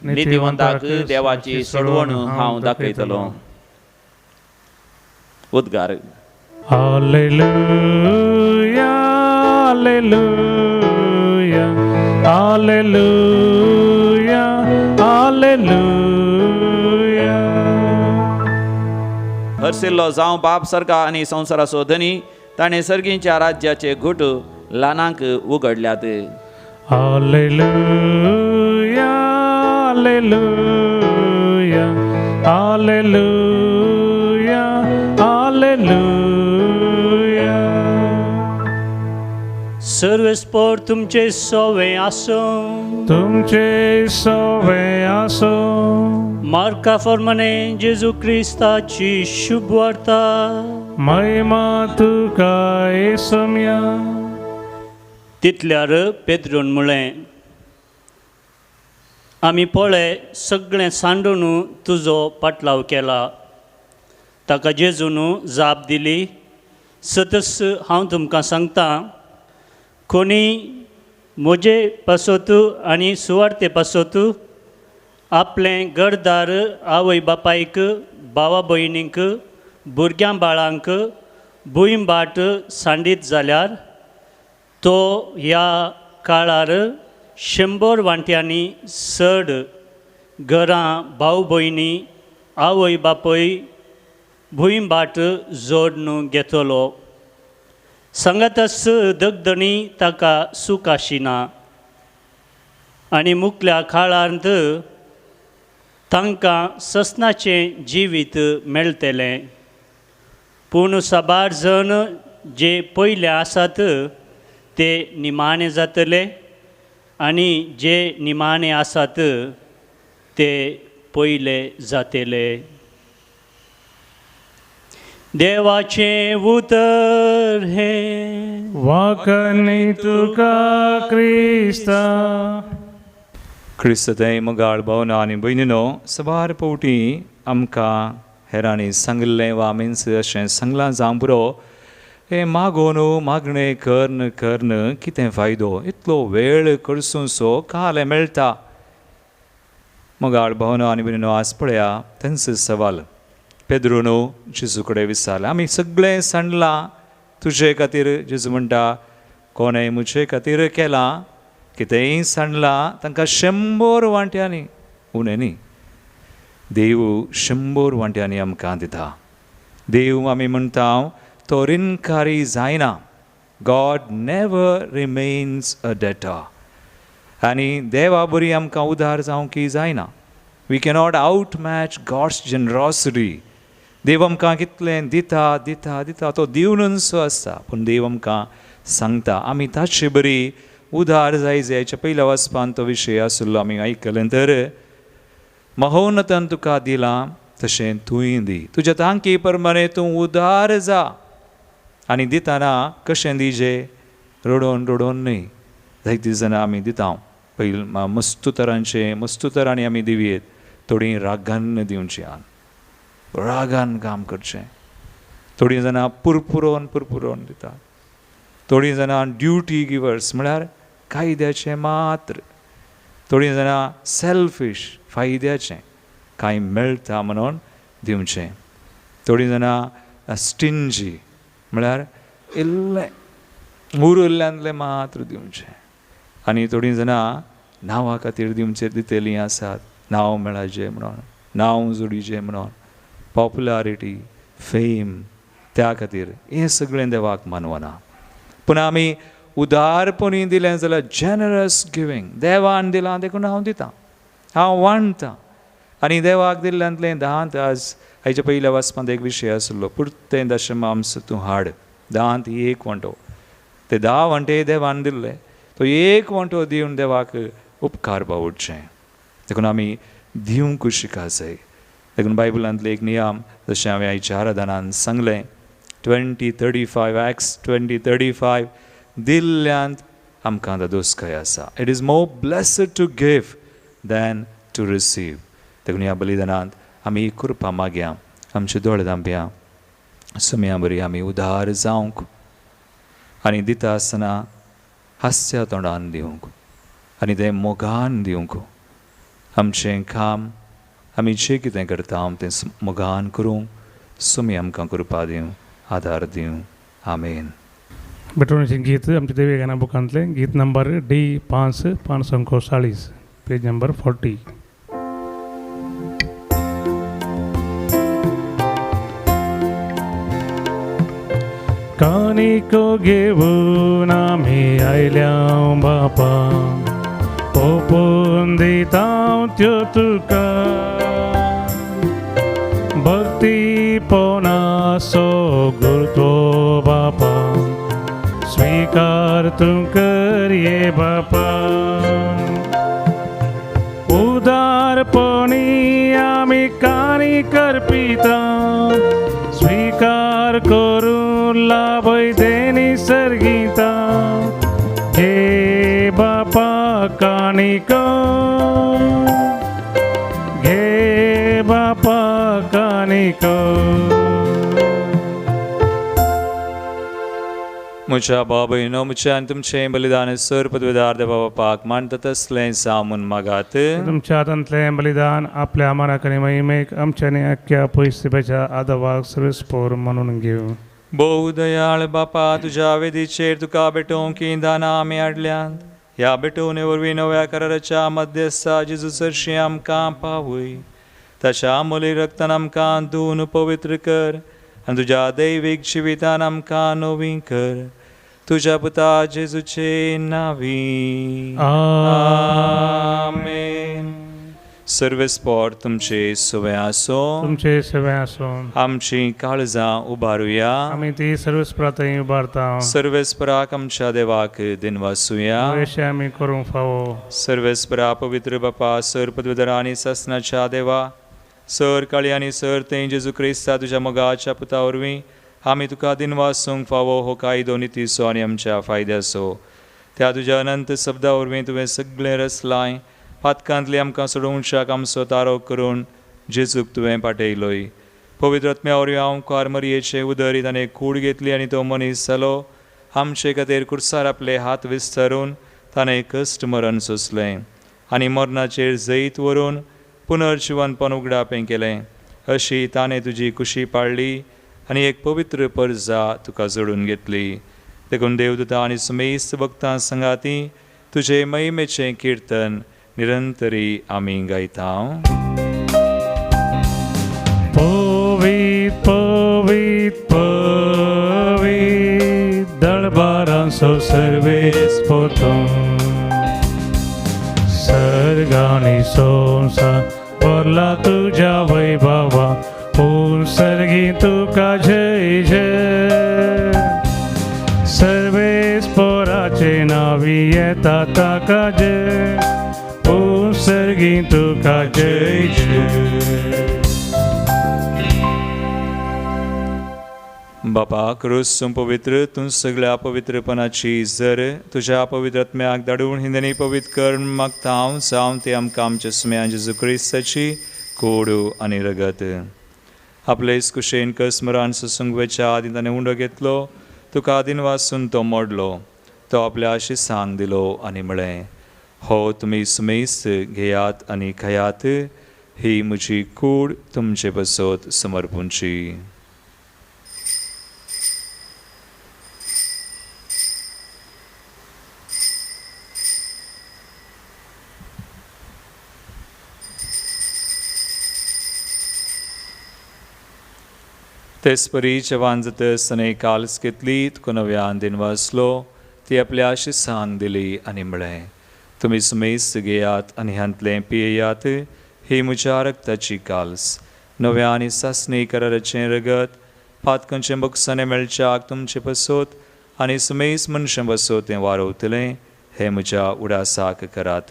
[SPEAKER 3] नितीवंताक देवाची सोडवण हांव दाखयतलो. उद्गार.
[SPEAKER 2] हालेलुया, हालेलुया, हालेलुया, हालेलुया.
[SPEAKER 3] हरसिल्लो जावं बाप सर्गा आनी संवसाराचो धनी, ताणें सर्गीच्या राज्याचे घुट ल्हानांक उगडल्यात.
[SPEAKER 2] हालेलुया, हालेलुया, हालेलुया, हालेलुया.
[SPEAKER 4] सर्वेस्पर तुमचे सोवे आसो.
[SPEAKER 2] तुमचे सोवे आसो.
[SPEAKER 4] मार्का फॉर्माने जेजू क्रिस्ताची शुभ वार्ता.
[SPEAKER 2] महिमा तुका येसुम्या.
[SPEAKER 4] तितल्यार पेद्रोन म्हळें, आमी पळय सगळें सांडून तुजो पाटलाव केला. ताका जेजून जाप दिली, सतस हांव तुमकां सांगतां, कोणी म्हजे पासत आनी सुवार्ते पासत आपलें घरदार आवय बापायक, भावा भयणींक, भुरग्यां बाळांक भुंयबाट सांडीत जाल्यार तो ह्या काळार 100 वांट्यांनी चड घरां, भाव भयणी, आवय बापय भुंयबाट जोडून घेतलो. सांगातच दगदणी ताका सूख आशिना आनी मुखल्या काळांत तांकां ससनाचें जिवीत मेळटलें. पूण साबार जण जे पयले आसात ते निमाणे जातले आनी जे निमाणे आसात ते पयले जातले. देवाचें उतर हें.
[SPEAKER 2] वाकणी तुका क्रिस्ता.
[SPEAKER 1] क्रिस्तय मुगाळ भावना आनी भयणीनो, सबार पावटी आमकां हेरांनी सांगलें वा मिन्स अशें सांगलां जावं पुरो, हें मागोन मागणें करन करन कितें फायदो? इतलो वेळ करसूंसो काल मेळटा. मुगाळ भावना आनी भयणीनो, आज पळया तांचो सवाल पेद्रोन जेजू कडेन विचारलें, आमी सगळें सांडलां तुजे खातीर. जेजू म्हणटा, कोणें म्हजे खातीर केलां, कितेंय सांडलां तांकां 100 वांट्यांनी उणें न्ही. देव 100 वांट्यांनी आमकां दिता. देव आमी म्हणटा तो रिनकारी जायना. गॉड नेवर रिमेन्स अ डेटर. आनी देवा बरी आमकां उदार जावंक जायना. We cannot outmatch God's generosity. देव आमकां कितलें दिता दिता दिता तो दिवनसो आसता. पूण देव आमकां सांगता आमी ताचे बरी उदार जाय. हेच्या पयल्या वचपान तो विशय आशिल्लो आमी आयकलें. तर महोन्नतान तुका दिलां तशें तुंय दी. तुज्या तांकी प्रमाणे तूं उदार जा. आनी दितना कशें दिजें रडोवन रडोवन न्हय. जायतीं जाणां आमी दिता पयलीं मस्तू तरांनी आमी दिवयेत. थोडीं रागान दिवचीं रागान काम करचें. थोडीं जाणां पुरपुरोवन दितात. थोडीं जाणां ड्युटी गिवर्स म्हळ्यार कायद्याचें मात्र. थोडीं जाणां सेल्फीश फायद्याचें कांय मेळटा म्हणून दिवचें. थोडीं जाणां स्टिंजी म्हळ्यार इल्लें उरिल्ल्यांतलें मात्र दिवचें. आनी थोडीं जाणां नांवा खातीर दितेलीं आसात. नांव मेळाचें म्हणून, नांव जोडिचें म्हणून, पॉप्युलॅरिटी, फेम, त्या खातीर हें सगळें देवाक मानवना. पूण आमी उदारपणी दिलें जाल्यार जेनरस गिवींग देवान दिलां देखून हांव दितां, हांव वांडटां. आनी देवाक दिल्ल्यांतलें 10 आज हाच्या पयल्या वाचपांत एक विशय आसलो, पुर्तें दशमांश तूं हाड. 10 ही 1 वंटो. ते 10 वंटे देवान दिल्ले. तो 1 वंटो दिवन देवाक उपकार बावडचें. देखून आमी दिवंक शिका जाय. देखून बायबलांतले एक नियम जशें हांवें आयच्या आराधनांत सांगलें 20:35 Acts 20:35 दिल्ल्यांत आमकां दोसकाय आसा. It is more blessed to give than to receive. देखून ह्या बलिदानांत आमी कृपा मागया. आमचे दोळे धांपया. सुमया बरी आमी उदार जावंक आनी दिता आसतना हास्या तोंडान दिवंक आनी तें मोगान दिवंक. आमचें काम आमी जें कितें करता तें मोगान करूंक सुमी आमकां कृपा दिवं, आदार दिवं. आमेन.
[SPEAKER 2] बेटोनाचें गीत आमच्या देवी गाना बुकांतलें गीत नंबर D5 540 पेज नंबर 40. कानिको घेवन आमी आयल्या बापा, ओपून दिता त्यो तुका. भक्तीपणाचो गुरतो बापा, स्वीकार तूं कर ये बापा. उदारपणी आमी कानी करपिता, स्वीकार करून लाभय देनी सर्गिता. हे बापा कानिको, घे बापा कानिको.
[SPEAKER 1] म्हज्या बाबयनो म्हज्यान तुमचें बलिदान सर पदवेदार देवा बापाक मानता तसलें जावून मागात.
[SPEAKER 2] तुमच्या हातांतलें बलिदान आपल्या मनाक आनी महिमेक आमच्यानी अख्ख्या पयसुपेच्या आदवाक सर्वस्पोर म्हणून घेवं.
[SPEAKER 1] भोव दयाळ बापा, तुज्या वेदीचेर तुका भेटोवंकी दानां आमी हाडल्यांत. ह्या भेटोवणे वरवीं नव्या कराराच्या मध्यस्था जेजू चडशीं आमकां पावय. ताच्या अमोली रक्तान आमकां धुवन पवित्र कर आनी तुज्या दैवीक जिवितान आमकां नवीं कर. तुज्या पुता जेजूचे नांवी. आमेन. सर्वेस्पोर तुमचे सुवे आसो.
[SPEAKER 2] तुमचे सेवे आसून
[SPEAKER 1] आमची काळजां उबारुया.
[SPEAKER 2] आमी ती सर्वस्परातय उबारता.
[SPEAKER 1] सर्वेस्पराक आमच्या देवाक दिनवासुया.
[SPEAKER 2] अशें आमी करूंक फावो.
[SPEAKER 1] सर्वेस्परा पवित्र बापा, सर पदवीधरा आनी ससनाच्या देवा, सर काळी आनी सर तें जेजू क्रिस्ता तुज्या मोगाच्या पुता वरवीं आमी तुका दिनवासूंक फावो हो कायदो नितीचो आनी आमच्या फायद्याचो. त्या तुज्या अनंत शब्दा वरवीं तुवें सगळें रचलाय. पातकांतली आमकां सोडूंक आमचो तारो करून जेजूक तुवें पाठयलोय. पवित्र आत्म्या वरवीं हांव कारमरयेचे उदरीत आनी कूड घेतली आनी तो मनीस जालो. आमचे खातीर कुर्सार आपले हात विस्तारून ताणें कश्ट मरण सोंसलें आनी मरणाचेर जैत व्हरून पुनर्जिवनपण उगडापें केलें. अशी ताणें तुजी कुशी पाळली आनी एक पवित्र पर्जा तुका जोडून घेतली. देखून देवदूतां आनी सुमेस्त भक्तां संगाती तुजे महिमेचें किर्तन निरंतरी आमी गायता.
[SPEAKER 2] पवित पवित पवित दळबारांचो सर्वेस्पोतो, सर्गांनी संवसार भरला तुज्या वैभवा. ओम सर्गी तुका जय जय. सर्वेस्पोराचे नावी येता ताका जय. ओम सर्गी तुका जय जय.
[SPEAKER 1] बापा क्रिस्तून पवित्र तूं सगळ्या पवित्रपणाची जर तुझ्या पवित्रात्म्याक धाडून हिंदनी पवित्र कर मागता हांव जावं ते आमकां आमच्या सुम्यान जेजू क्रिस्ताची कोड आनी रगत. आपलेच कुशेन कसमरान ससंगवेच्या आदी ताणें उंडो घेतलो, तुका आदीन वाचून तो मोडलो, तो आपल्या आशिसांक दिलो आनी म्हळें, हो तुमी सुमेस्त घेयात आनी खायात, ही म्हजी कूड तुमचे बसत समर्पूंची. तेच परी जेवान जातसताना काल्स घेतली, तुका नव्यान दिन वाचलो, ती आपल्या आशिसांक दिली आनी म्हळें, तुमी सुमेस्त घेयात आनी ह्यांतलें पियेयात, ही म्हज्या रक्ताची काल्स, नव्या आनी सासणी कराराचें रगत, पातकांचें बक्षांनी मेळच्याक तुमचे बसत आनी सुमेस्त मनशां बसत तें वारोवतलें, हें म्हज्या उडासाक करात.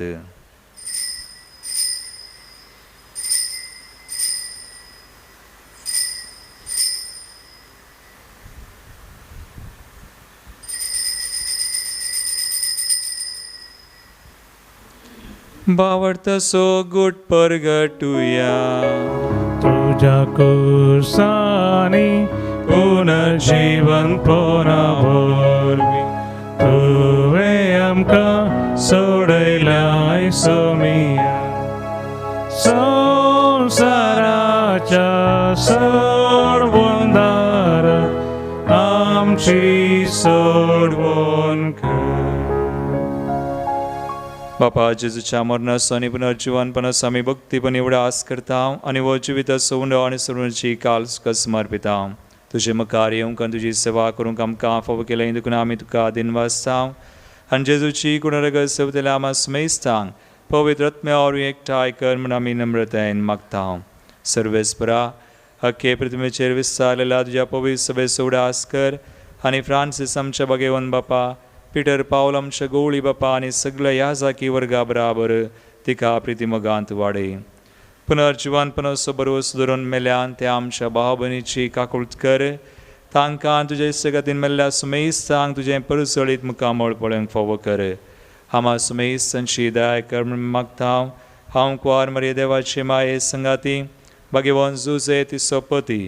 [SPEAKER 1] बावडतसो गुट परगटुया,
[SPEAKER 2] तुझ्या कुर्सानी पुनर्जीवन पोना वरवीं तुवें आमकां सोडयलाय सोमिया. संवसाराच्या सोडवून दारां आमची सोडवून कर.
[SPEAKER 1] बापा जेजूच्या मरणाचो आनी पुनर्जीवनपणाचो आमी भक्तीपणी उडास करता आनी हो जिविताचो उंडो आनी सर्वांची काल्स कस समर्पिता. तुजे मुखार येवंक आनी तुजी सेवा करूंक आमकां फावो केलें देखून आमी तुका दिन वाचता आनी जेजूची कुणरगत सेवतल्या आमा सुमेस्तांक पवित्र आत्म्यावर एकठांय कर म्हूण आमी नम्रतायेन मागता. सर्वेस्परा अख्खे पृथ्वीचेर विस्तारलेला तुज्या पवित्र सभेचो उडास कर आनी फ्रांसीस आमच्या बागेवन बापा, पिटर पावल आमच्या गवळी बापा आनी सगळ्या याजाकी वर्गा बराबर तिका प्रितीमोगांत वाडय. पुनर्जीवनपणाचो बरो सुदारून मेल्यान त्या आमच्या भाव भयणीची काकुळट कर, तांकां तुजे सगतीन मेल्ल्या सुमेस्तांक तुजें परसळीत मुखामळ पळोवंक फावो कर. आमा सुमेस्तांची दया कर म्हूण मागता हांव कुंवार मरिये देवाचे माये संगाती, भगवान जुजे तिचो पती,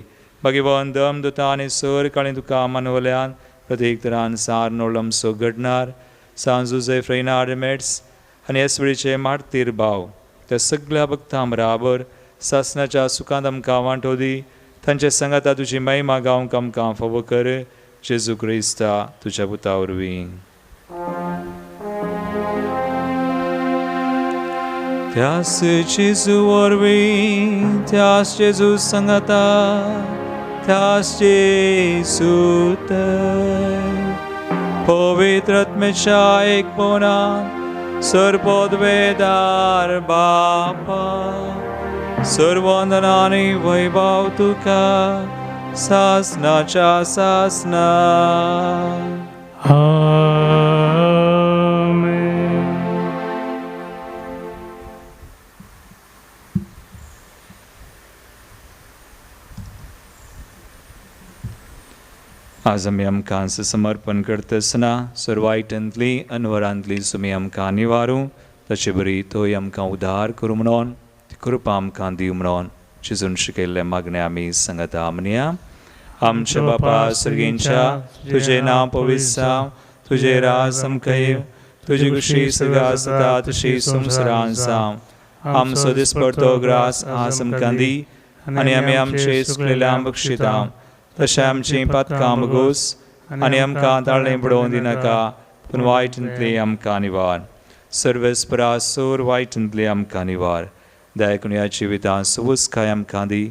[SPEAKER 1] भगवान दमदुता आनी सर काळी तुका मानवल्यान प्रत्येक तरान सार नोळमसो घडणार, सान जुजे फ्रेनार्ड मेट्स आनी येसवेळीचे मार्तीर भाव त्या सगळ्या भक्तां बराबर सासणाच्या सुखांत आमकां वांटो दी. तांचे संगता तुजी महिमा गावंक आमकां फावो कर. जेजू क्रिस्ता तुज्या पुता वरवीं. त्यास जेजू वरवीं, त्यास जेजू संगता, त्यास जेजू पवित्र आत्म्याच्या एकपणान सर्वोद्वेदार बापा, सर्ववंदनानी वैभव तुका सासनाच्या सासना. आज आमी आमकां समर्पण करतना सर्वायटांतली अनवरांतली सुमी आमकां निवारूं, ताचे बरी थंय आमकां उदार करूं म्हणून ती कृपा आमकां दिवं म्हणून जेजून शिकयल्लें मागणें आमी सांगता म्हणया. आमच्या बापा सर्गेंच्या, तुजें नांव पवित्र जावं, तुजें राज आमकां येवं, तुजी खुशी सगळ्या जाता तशी संवसारांत जावं. आमचो दिसपडटो ग्रास आज आमकां दी आनी आमी आमचे चुकलेल्यांक बक्षिता, तशें आमची पातकां मागोस आनी आमकां ताळ्ळें पडोवंक दिनाका, पूण वायटांतली आमकां निवार. सर्वेस्परा सोर वायटांतली आमकां निवार. दयाकुण्या जिवितां सुवस्काय आमकां दी.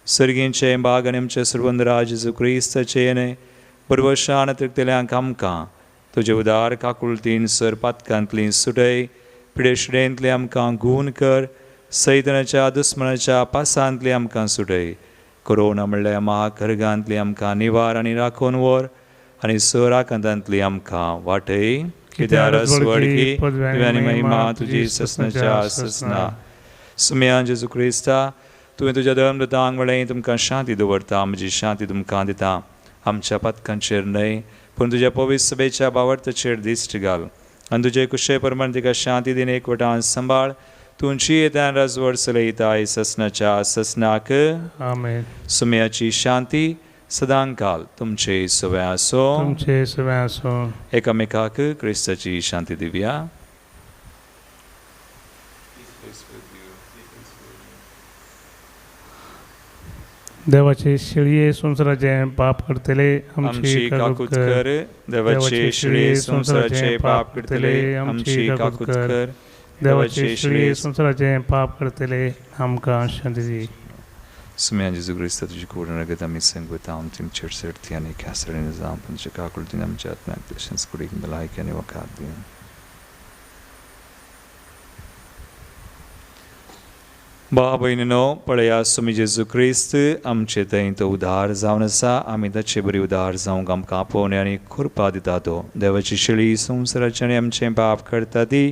[SPEAKER 1] सर्गींचे बाग आनी आमचे सर्वंदरा जेजू क्रिस्ताचे येणे परवशान तृप्तल्यांक आमकां तुजे उदार काकुळतीन सर पातकांतली सुटय, पिडेशिडेंतली आमकां गूण कर, सैतानाच्या दुस्मनाच्या पासांतली आमकां सुटय. कोरोना म्हणल्यार महाकरगांतली आमकां निवार आनी राखून व्हर आनी सर आकांतांतली आमकां वाटय. कित्याक रसवडकी तुवें महिमा तुजी ससनाच्या ससना. सुम्या जेजू क्रिस्ता, तुवें तुज्या धर्मदूतांक म्हळें तुमकां शांती दवरता, म्हजी शांती तुमकां दिता. आमच्या पथकांचेर न्हय पूण तुज्या पवित्र सभेच्या बावर्तचेर दिश्ट घाल आनी तुजे कुशे परमान तिका शांती दिन एकवटान सांबाळ तुमची येत्यान राजवड चलयताय ससनाच्या ससनाक
[SPEAKER 2] आमेन.
[SPEAKER 1] सुमयाची शांती सदांकाल तुमचे सवय आसो
[SPEAKER 2] तुमचे सवय आसो.
[SPEAKER 1] एकामेकाक क्रिस्ताची शांती दिवया.
[SPEAKER 2] देवाचे शिळये संसाराचे पाप करतले
[SPEAKER 1] आमची काकूत कर देवाचे शिळे संसाराचे पाप करतले आमची काकूत कर
[SPEAKER 2] देवाचे शिळये संसाराचे पाप करतले आमकां शांती दी.
[SPEAKER 1] सुमया जेजू क्रिस्त तुझी कोण रगत आम्ही संगवता आमची चिडचिडती आणि कॅसरीने जाऊन पंच काकुलतीन आमच्या आत्म्याक दर्शन्स कुडीक भलायकी वखात दिवन भाव भयणीनो पळया सुमी जेजू क्रिस्त आमचे थंय तो उदार जावन आसा आमी ताचे बरी उदार जावंक आमकां आपोवणे आनी खुरपा दिता तो देवाची शिळी संवसाराचे आनी आमचें पाप करता ती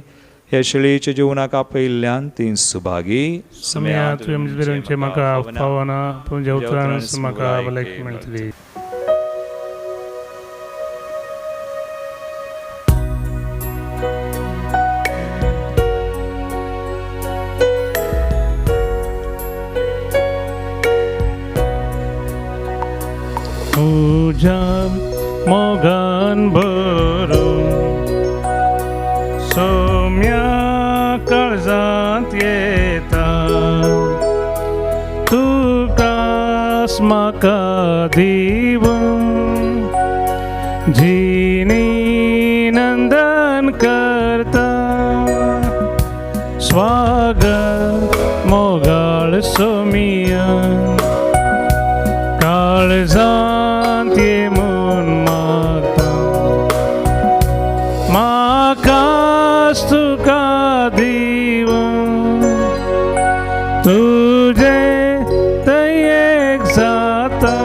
[SPEAKER 1] ह्या शिळेच्या जिवनाक आपयल्ल्यान ती सुभागी
[SPEAKER 2] समया तुमचे म्हाका फावना तुमच्या उतरान म्हाका भलायकी मेळटली. तुझ्या मोगान भरून सोम्या काळजांत येता तुकास म्हाका दिवून जिनी नंदन करता स्वागत मोगाळ सोमिया काळजांत येमून मागता म्हाकाच तुका दिवून तुजे तयेक जाता.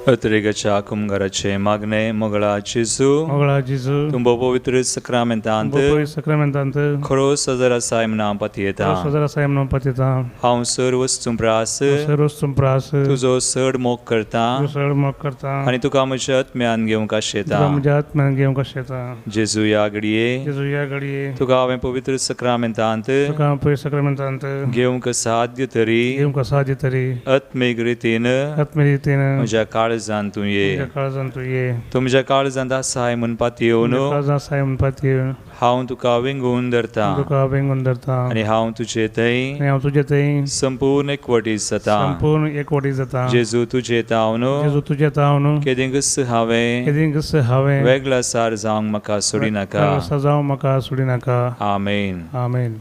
[SPEAKER 1] अत्रेगाच्या कुंगाराचे मागणे मोगळा जेजू
[SPEAKER 2] मोगळा जेजू
[SPEAKER 1] तुंबो पवित्र सक्रामेंतांत
[SPEAKER 2] सक्रामेंतांत
[SPEAKER 1] खरो सजर आसाय म्हणा पतयेता
[SPEAKER 2] सजरा सायम न पतिता
[SPEAKER 1] हांव सर्व वस्तुंप्रास
[SPEAKER 2] सर्वस तुमप्रास
[SPEAKER 1] तुजो चड मोग करता
[SPEAKER 2] सड मोग करता
[SPEAKER 1] आनी तुका म्हज्या आत्म्यान घेवंक आशेता
[SPEAKER 2] म्हज्या आत्म्यान घेवंक आशेता.
[SPEAKER 1] जेजू या घडये
[SPEAKER 2] जेजू या घडये
[SPEAKER 1] तुका हांवें पवित्र सक्रामेंतांत
[SPEAKER 2] तुका पवित्र सक्रामेंतांत
[SPEAKER 1] घेवंक साध्य तरी
[SPEAKER 2] घेवंक साध्य तरी
[SPEAKER 1] आत्मीक रितीन
[SPEAKER 2] आत्मे रितीन
[SPEAKER 1] म्हज्या काळजांत तूं ये
[SPEAKER 2] तुझ्या काळजांत तूं ये
[SPEAKER 1] तुमच्या काळजांत आसाय म्हणपात येवन
[SPEAKER 2] काळजांत साय म्हणपात येवन
[SPEAKER 1] हांव तुका विंगून धरता
[SPEAKER 2] तुका वेंगून धरता
[SPEAKER 1] आनी हांव तुजे थंय
[SPEAKER 2] आनी हांव तुजे थंय
[SPEAKER 1] संपूर्ण एकवटीत जाता.
[SPEAKER 2] संपूर्ण एकवटी जाता.
[SPEAKER 1] जेजू तुजे तावन
[SPEAKER 2] जेजू तुजे तावन
[SPEAKER 1] केदिंगस हांवें
[SPEAKER 2] केदिंगस हांवें
[SPEAKER 1] वेगळा सार जावंक म्हाका सोडी नाका.
[SPEAKER 2] सजावंक म्हाका सोडी नाका.
[SPEAKER 1] आमेन.
[SPEAKER 2] आमेन.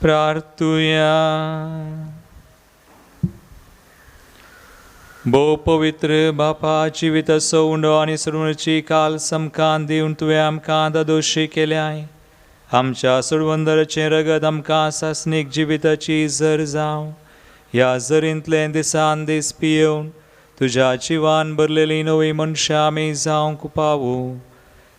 [SPEAKER 1] प्रार्थुया. भोव पवित्र बापा जिवीत सौंडो आनी सडवणची काल समकान दिवन तुवें आमकां दादोशी केल्याय. आमच्या सोडवंदराचें रगत आमकां सासणीक जिविताची झर जावं. ह्या झरींतले दिसान दीस पियेवन तुज्या जिवान भरलेली नवी मनशां आमी जावंक पावूं.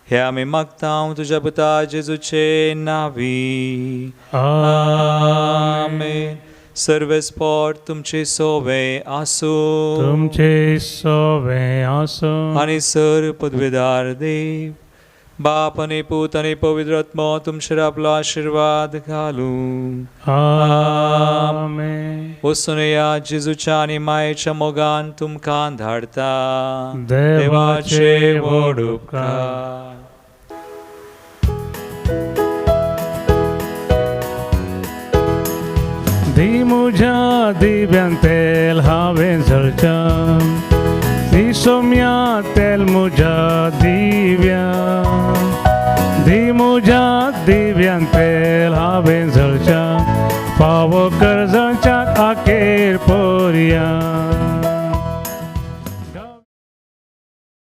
[SPEAKER 1] हे आमी मागता तुज्या पुता जेजूचे नांवी. आमेन. सर्वेस्पोट तुमचे सोवे आसो.
[SPEAKER 2] तुमचे सोवे आसो.
[SPEAKER 1] आनी सर पदवेदार देव बाप आनी पूत आनी पवित्र आत्मा तुमचेर आपलो आशिर्वाद घालूं.
[SPEAKER 2] आमेन.
[SPEAKER 1] वचून या जेजूच्या आनी मायेच्या मोगान तुमकां धाडता.
[SPEAKER 2] देवाचे व्हड उपकार. दी म्हज्या दिव्यान तेल हांवें झळच्या. दी सोम्या तेल म्हज्या दिव्या. दी म्हज्या दिव्यान तेल हांवें झळच्या.